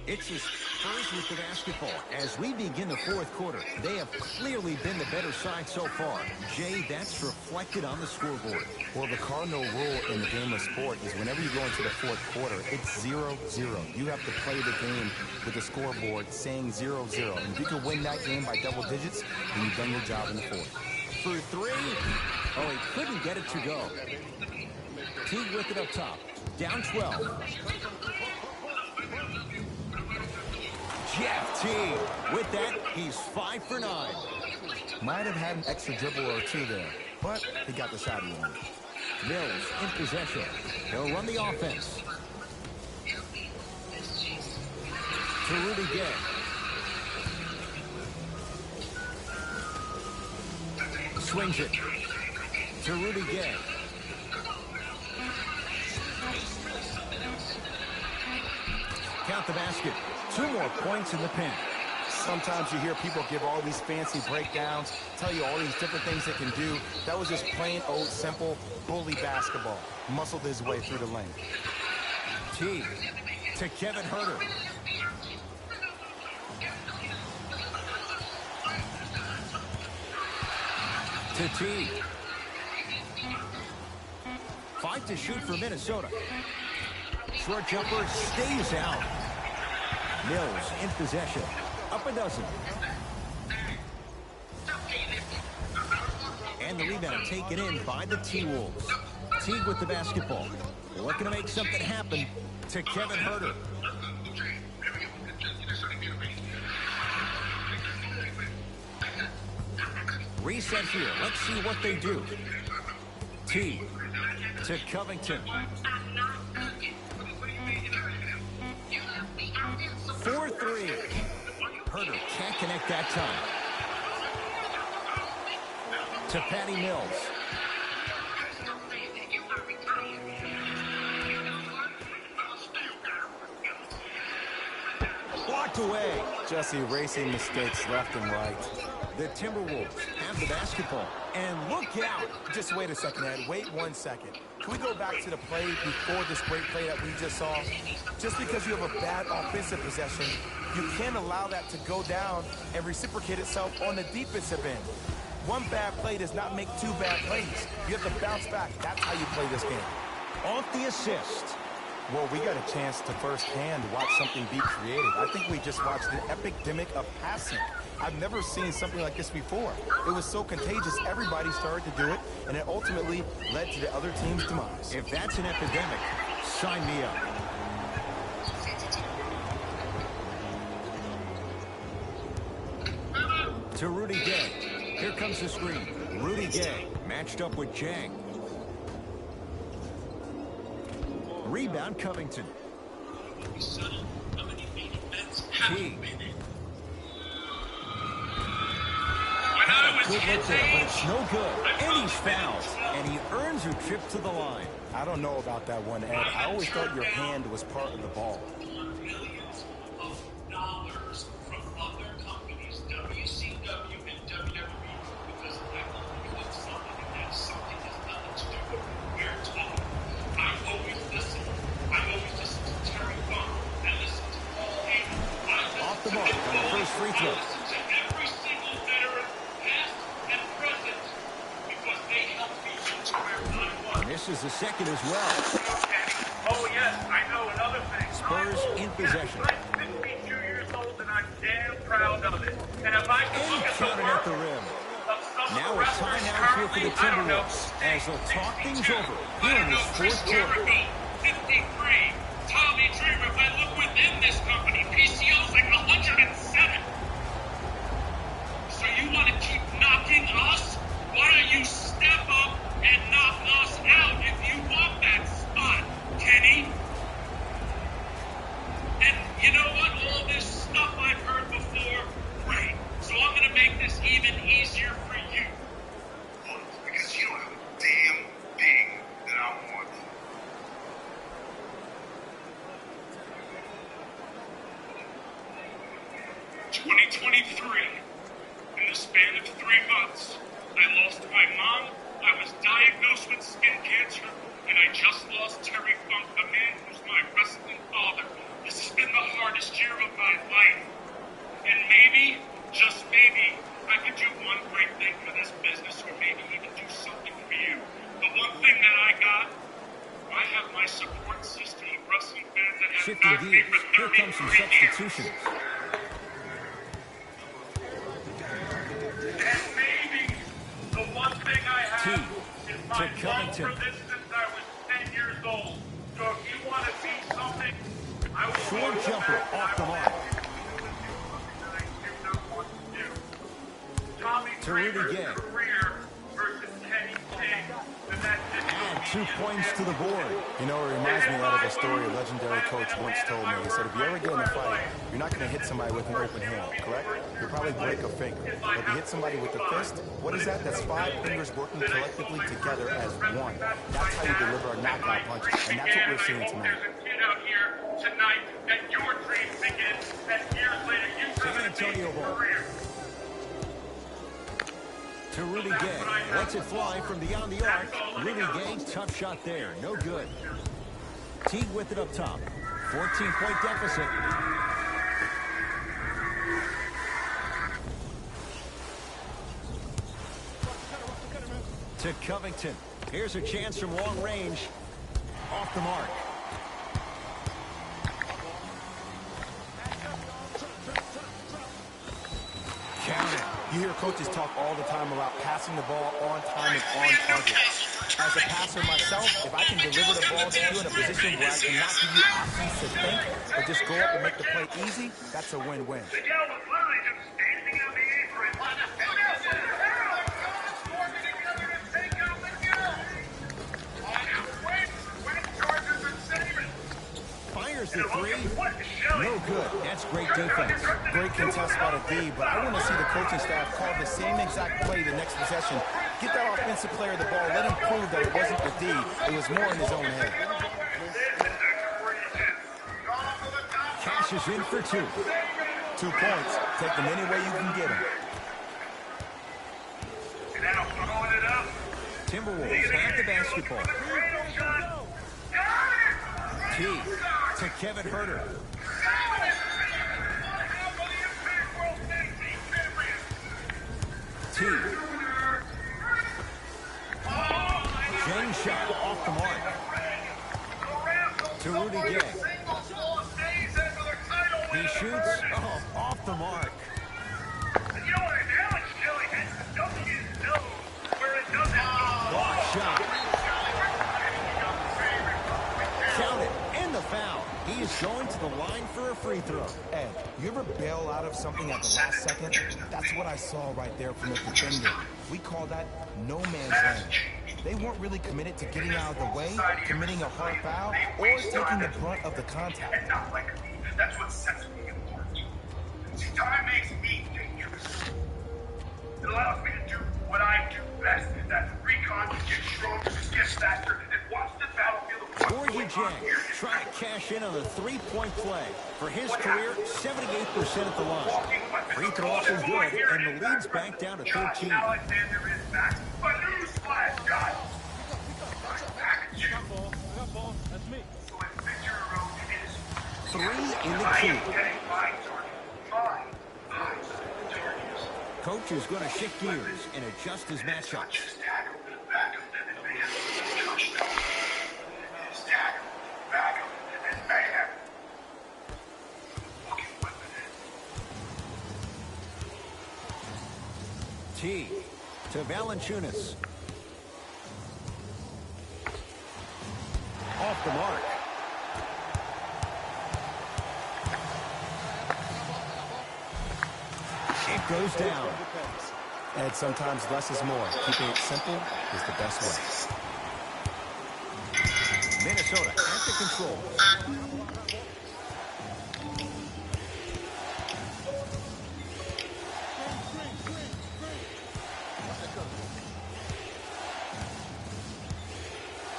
It's the Spurs with the basketball. As we begin the fourth quarter, they have clearly been the better side so far. Jay, that's reflected on the scoreboard. Well, the cardinal rule in the game of sport is whenever you go into the fourth quarter, it's 0-0. You have to play the game with the scoreboard saying 0-0. And if you can win that game by double digits, then you've done your job in the fourth. For three. Oh, he couldn't get it to go. Teague with it up top. Down 12. Jeff Teague. With that, he's 5 for 9. Might have had an extra dribble or two there, but he got the shot he wanted. Mills in possession. He'll run the offense. To Rudy Gay. Swings it. To Rudy Gay. Count the basket. 2 more points in the pen. Sometimes you hear people give all these fancy breakdowns, tell you all these different things they can do. That was just plain old simple bully basketball. Muscled his way through the lane. Teague to Kevin Huerter. To Teague. 5 to shoot for Minnesota. Short jumper stays out. Mills in possession. Up a dozen. And the rebound taken in by the T-Wolves. Teague with the basketball. Looking to make something happen to Kevin Huerter. Reset here. Let's see what they do. Teague to Covington. 4-3. Huerter can't connect that time. To Patty Mills. Blocked away. Just erasing mistakes left and right. The Timberwolves have the basketball. And look out. Just wait a second, Ed. Wait 1 second. Can we go back to the play before this great play that we just saw? Just because you have a bad offensive possession, you can't allow that to go down and reciprocate itself on the defensive end. One bad play does not make two bad plays. You have to bounce back. That's how you play this game. Off the assist. Well, we got a chance to firsthand watch something be created. I think we just watched an epidemic of passing. I've never seen something like this before. It was so contagious, everybody started to do it, and it ultimately led to the other team's demise. If that's an epidemic, sign me up. To Rudy Gay. Here comes the screen. Rudy Gay matched up with Jang. Rebound, Covington. Key. Good look there, but it's no good. And he's fouled. And he earns a trip to the line. I don't know about that one, Ed. I always thought your hand was part of the ball. Millions of dollars from other companies, WCW and WWE, because I believe in something, and that something has nothing to do with we're talking. I always listen to Terry Funk. I listen to Paul Heyman. Off the mark on the first free throw. I listen to every single veteran, past and present, because they helped me get to where I was. And this is the second as well. Oh, yes, I know another thing. Spurs in possession. I'm 52 years old, and I'm damn proud of it. And if I can look at the Counted at the rim. Now a timeout here for the Timberwolves as they'll talk things over here in this fourth quarter. 53. Tommy Dreamer, if I look within this company, PCO's like 107. So you want to keep knocking us? Why don't you step up and knock us out if you want that spot, Kenny? And you know what? All this stuff I've heard before, great. So I'm going to make this even easier for you. Because you don't have a damn thing that I want. 2023. In the span of 3 months, I lost my mom, I was diagnosed with skin cancer, and I just lost Terry Funk, the man who's my wrestling father. This has been the hardest year of my life. And maybe, just maybe, I could do one great thing for this business, or maybe even do something for you. The one thing that I got, I have my support system of wrestling fans that have Shifting backed me gears. for Here comes some 33 years. substitutions. And maybe the one thing I have is my love Covington. for this since I was 10 years old. So if you want to see something, I will Short go to jumper bat and off the I will mark. ask you to do something that I do not want to do. Tommy To Rudy Dreamer's Gay. career versus Kenny King. And that And 2 points to the board. You know, it reminds me out of a story a legendary coach once told me. He said, if you ever get in a fight, you're not going to hit somebody with an open hand, correct? You'll probably break a finger. But if you hit somebody with the fist, what is that? That's 5 fingers working collectively together as one. That's how you deliver a knockout punch, and that's what we're seeing tonight. There's a kid out here tonight that your dreams begin, that years later you San have an Antonio amazing ball. career. To Rudy Gay. Lets it fly from beyond the arc. Rudy Gay, tough shot there. No good. Teague with it up top. 14-point deficit. To Covington. Here's a chance from long range. Off the mark. Count it. You hear coaches talk all the time about passing the ball on time and on target. As a passer myself, if I can deliver the ball to you in a position where I cannot give you options to think, but just go up and make the play easy, that's a win-win. The yell was literally just standing on the apron. Fires the three. No good. That's great defense. Great contest by the D, but I want to see the coaching staff call the same exact play the next possession. Get that offensive player the ball. Let him prove that it wasn't the D. It was more in his own head. Cash is in for 2. 2 points. Take them any way you can get them. Throwing it up. Timberwolves have the basketball. T to Kevin Herter. T. Jang shot off the mark. To Rudy Gay. He shoots off the mark. Block shot. Count it, and the foul. He is going to the line for a free throw. Ed, you ever bail out of something at the last second? That's what I saw right there from the defender. We call that no man's land. They weren't really committed to getting out of the way, committing a hard foul, or taking the brunt of the contact. And not like me. That's what sets me apart. See, time makes me dangerous. It allows me to do what I do best. That's recon, get stronger, get faster, and watch the battlefield of what's going on here. Trying to cash in on a three-point play. For his career, 78% at the line. Free throw off is good, and the lead's back down to 13. Alexander is back. But newsflash, guys. That's me. So if Victor Erosion is 3 in the I key. am getting my target. My targets. Coach is going to shift gears and adjust his matchup. Just tackle, back up, and mayhem. Touchdown. It's tackle, back up, and mayhem. Fucking weapon. T to Valanciunas. Off the mark. It goes down. Ed, sometimes less is more. Keeping it simple is the best way. Minnesota at the control.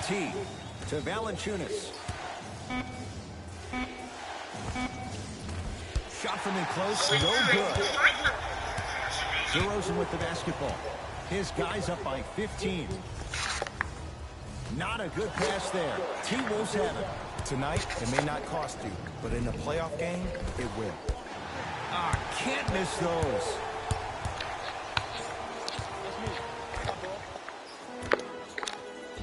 T to Valanciunas. Shot from in close, no good. DeRozan with the basketball. His guy's up by 15. Not a good pass there. T-Wolves have it. Tonight, it may not cost you, but in a playoff game, it will. Can't miss those.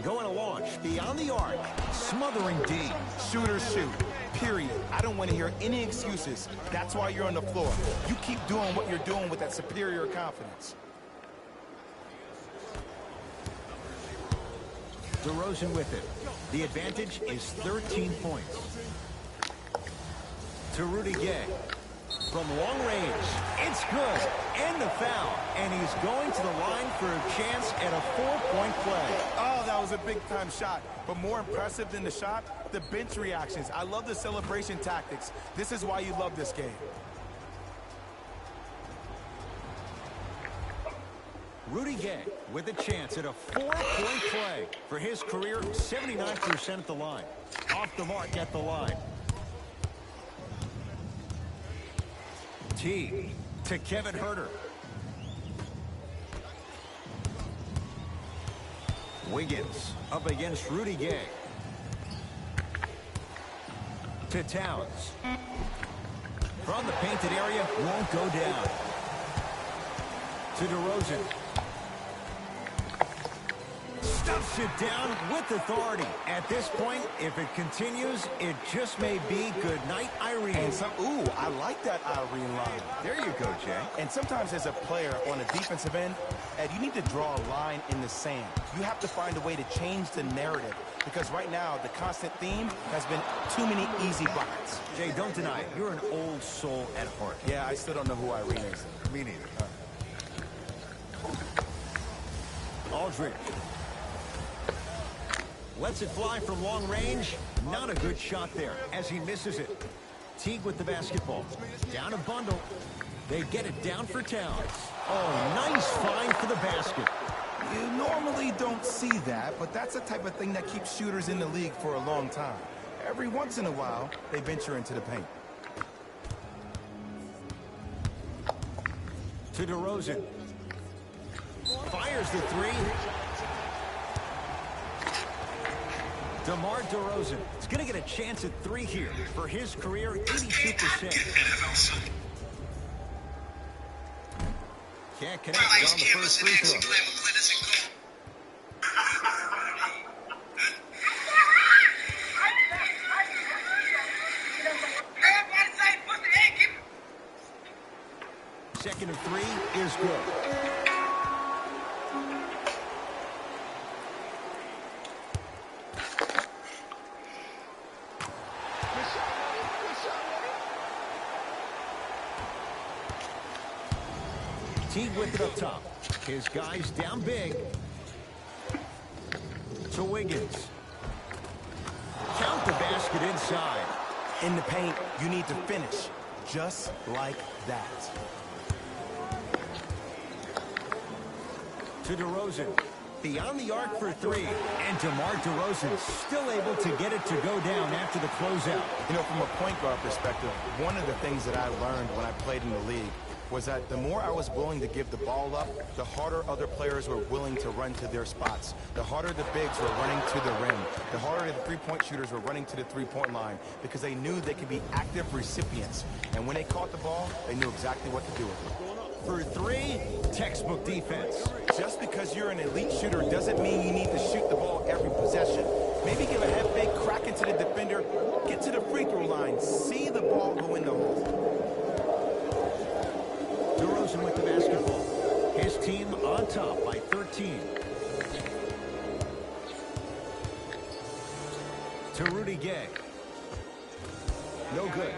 Going to launch beyond the arc. Smothering D. Shooters shoot. Period. I don't want to hear any excuses. That's why you're on the floor. You keep doing what you're doing with that superior confidence. DeRozan with it. The advantage is 13 points. To Rudy Gay. From long range. It's good. And the foul. And he's going to the line for a chance at a 4-point play. Oh, that was a big-time shot. But more impressive than the shot, the bench reactions. I love the celebration tactics. This is why you love this game. Rudy Gay with a chance at a 4-point play. For his career, 79% at the line. Off the mark at the line. T to Kevin Herter. Wiggins up against Rudy Gay. To Towns. From the painted area, won't go down. To DeRozan. Stuffs it down with authority. At this point, if it continues, it just may be good night, Irene. And ooh, I like that Irene line. There you go, Jay. And sometimes as a player on a defensive end, Ed, you need to draw a line in the sand. You have to find a way to change the narrative. Because right now, the constant theme has been too many easy buckets. Jay, don't deny it. You're an old soul at heart. Yeah, I still don't know who Irene is. Me neither. Aldridge. Lets it fly from long range. Not a good shot there as he misses it. Teague with the basketball. Down a bundle. They get it down for Towns. Oh, nice find for the basket. You normally don't see that, but that's the type of thing that keeps shooters in the league for a long time. Every once in a while, they venture into the paint. To DeRozan. fires the three. DeMar DeRozan is going to get a chance at three here. For his career, 82%. Can't connect on the first free throw. Second and three is good. Teague with it up top. His guys down big. To Wiggins. Count the basket inside. In the paint, you need to finish just like that. To DeRozan. Beyond the arc for three. And DeMar DeRozan still able to get it to go down after the closeout. You know, from a point guard perspective, one of the things that I learned when I played in the league was that the more I was willing to give the ball up, the harder other players were willing to run to their spots. The harder the bigs were running to the rim. The harder the three-point shooters were running to the three-point line because they knew they could be active recipients. And when they caught the ball, they knew exactly what to do with it. For three, textbook defense. Just because you're an elite shooter doesn't mean you need to shoot the ball every possession. Maybe give a head fake, crack into the defender, get to the free throw line, see the ball go in the hole. DeRozan with the basketball. His team on top by 13. To Rudy Gay. No good.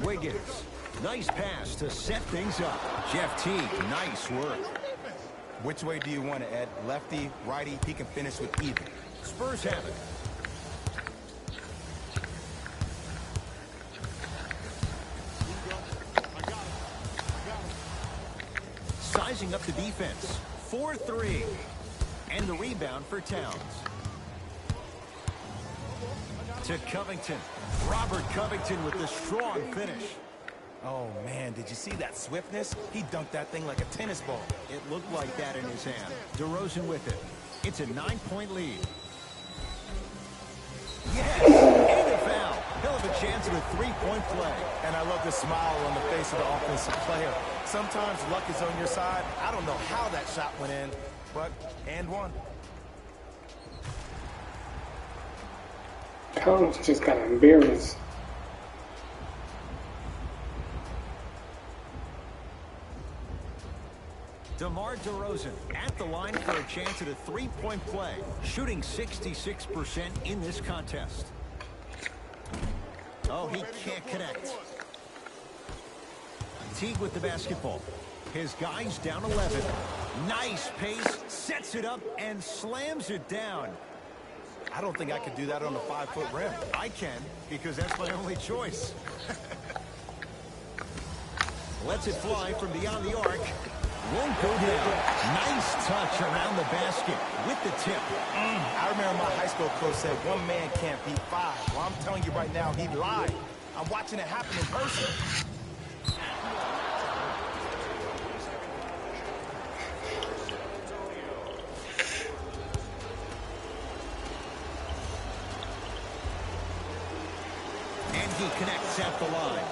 Wiggins. Nice pass to set things up. Jeff Teague, nice work. Which way do you want it, Ed? Lefty, righty, he can finish with either. Spurs have it. Sizing up the defense. 4-3. And the rebound for Towns. To Covington. Robert Covington with the strong finish. Oh, man, did you see that swiftness? He dunked that thing like a tennis ball. It looked like that in his hand. DeRozan with it. It's a 9-point lead. Yes! And a foul. Hell of a chance at a three-point play. And I love the smile on the face of the offensive player. Sometimes luck is on your side. I don't know how that shot went in, but and one. Towns just got embarrassed. DeMar DeRozan at the line for a chance at a three-point play, shooting 66% in this contest. Oh, he can't connect. Teague with the basketball. His guys down 11. Nice pace, sets it up, and slams it down. I don't think I could do that on a 5-foot rim. I can, because that's my only choice. Lets it fly from beyond the arc. Won't go down. Nice touch around the basket with the tip. I remember my high school coach said one man can't beat five. Well, I'm telling you right now, he lied. I'm watching it happen in person. And he connects at the line.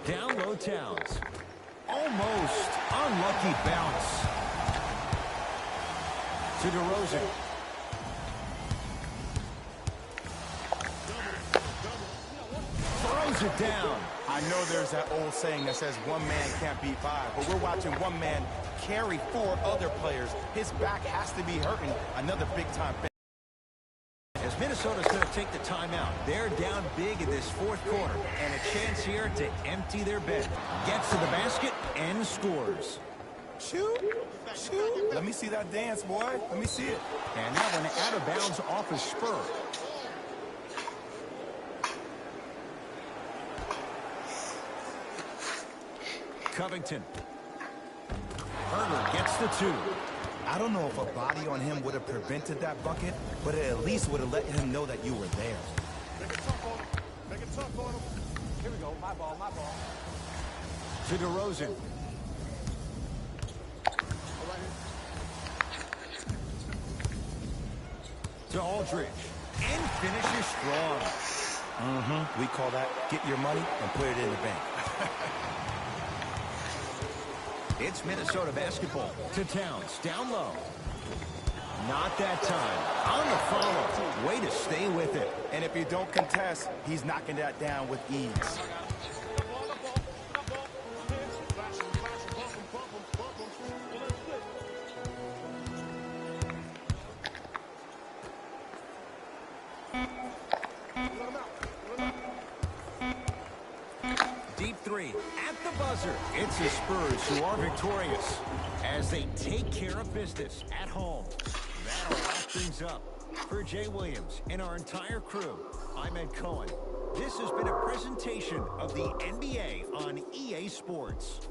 Down low, Towns. Almost unlucky bounce. To DeRozan. Throws it down. I know there's that old saying that says one man can't beat five, but we're watching one man carry four other players. His back has to be hurting. Another big-time thing. As Minnesota's going to take the timeout, they're down big in this fourth quarter, and a chance here to empty their bench. Gets to the basket and scores. Shoot, shoot. Let me see that dance, boy. Let me see it. And that one out of bounds off a spur. Covington. Herder gets the two. I don't know if a body on him would have prevented that bucket, but it at least would have let him know that you were there. Make it tough on him. Make it tough on him. Here we go. My ball, my ball. To DeRozan. To Aldridge. And finishes strong. We call that get your money and put it in the bank. It's Minnesota basketball. To Towns. Down low. Not that time. On the follow. Way to stay with it. And if you don't contest, he's knocking that down with ease. Deep three at the buzzer. It's the Spurs who are victorious as they take care of business at home. That'll wrap things up. For Jay Williams and our entire crew, I'm Ed Cohen. This has been a presentation of the NBA on EA Sports.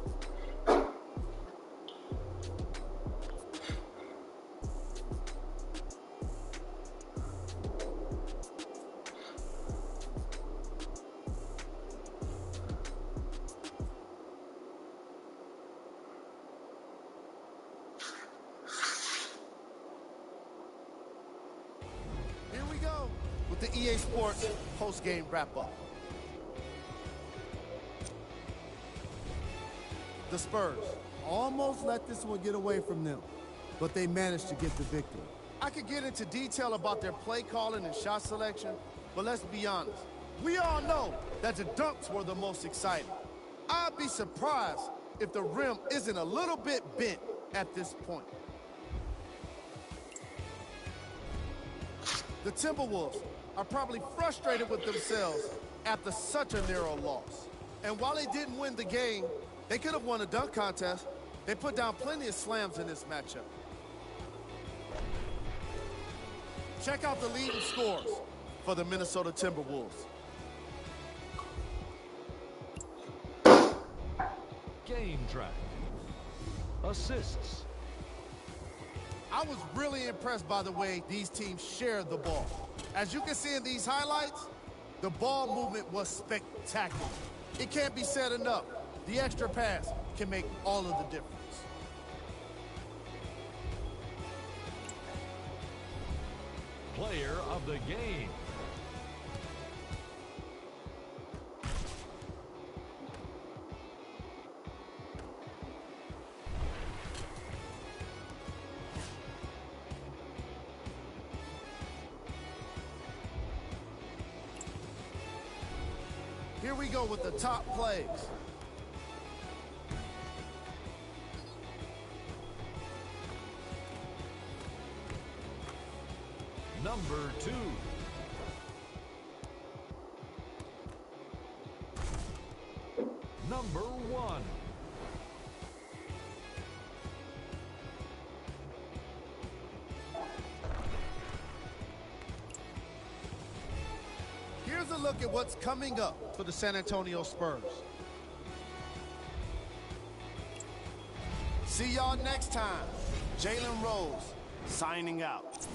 Here we go with the EA Sports post-game wrap-up. The Spurs almost let this one get away from them, but they managed to get the victory. I could get into detail about their play calling and shot selection, but let's be honest. We all know that the dunks were the most exciting. I'd be surprised if the rim isn't a little bit bent at this point. The Timberwolves are probably frustrated with themselves after such a narrow loss. And while they didn't win the game, they could have won a dunk contest. They put down plenty of slams in this matchup. Check out the leading scores for the Minnesota Timberwolves. Game track. Assists. I was really impressed by the way these teams shared the ball. As you can see in these highlights, the ball movement was spectacular. It can't be said enough. The extra pass can make all of the difference. Player of the game. Here we go with the top plays. Number 2. Number 1. Here's a look at what's coming up for the San Antonio Spurs. See y'all next time. Jalen Rose signing out.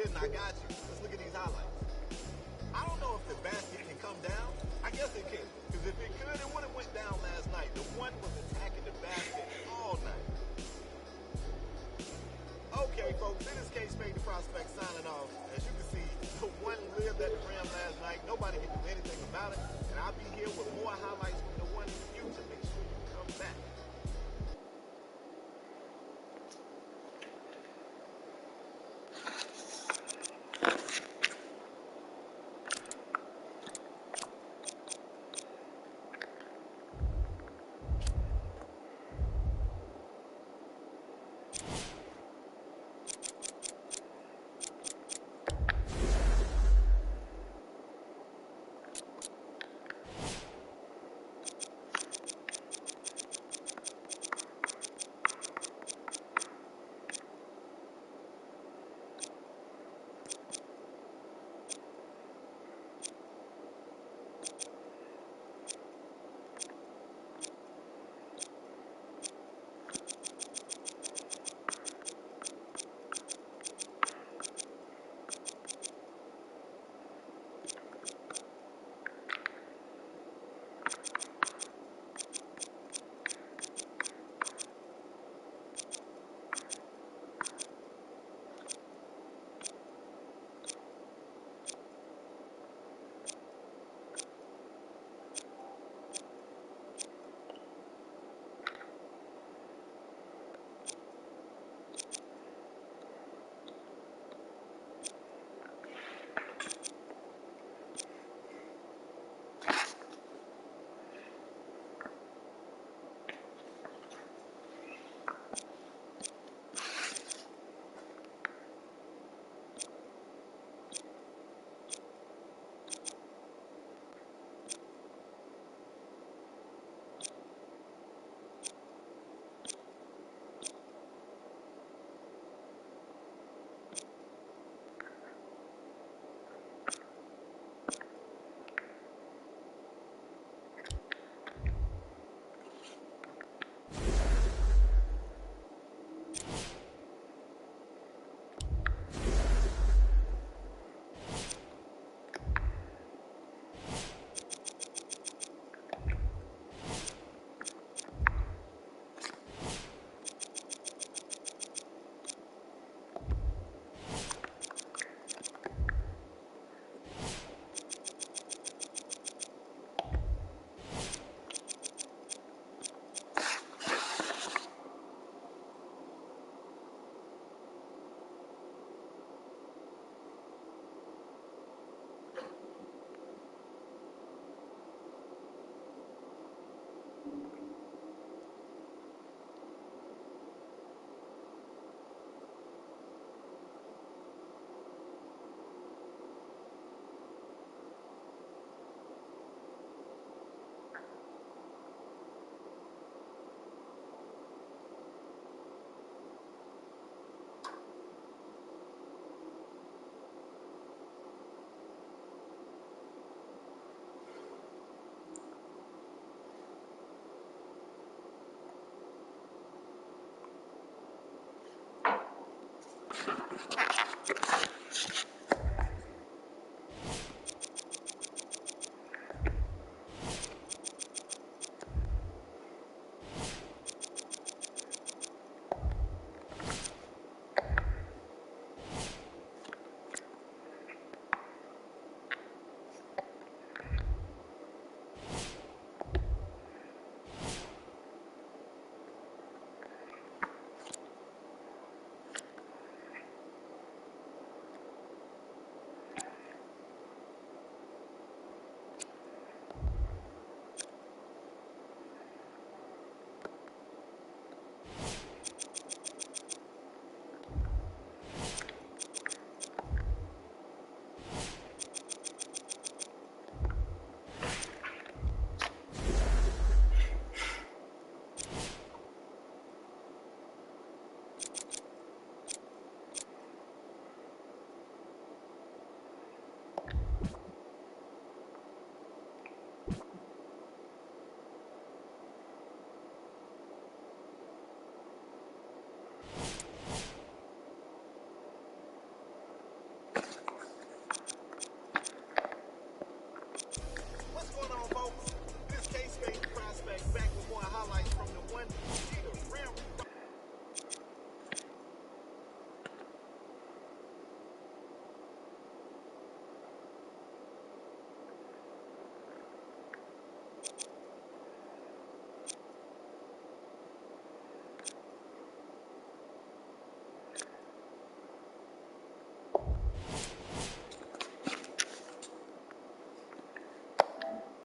didn't. I got you. Let's look at these highlights. I don't know if the basket can come down. I guess it can. Because if it could, it would have went down last night. The one was attacking the basket all night. Okay, folks, in this case, Fade the Prospect signing off. As you can see, the one lived at the rim last night. Nobody can do anything about it. And I'll be here with more highlights from the one in the future. Make sure you come back.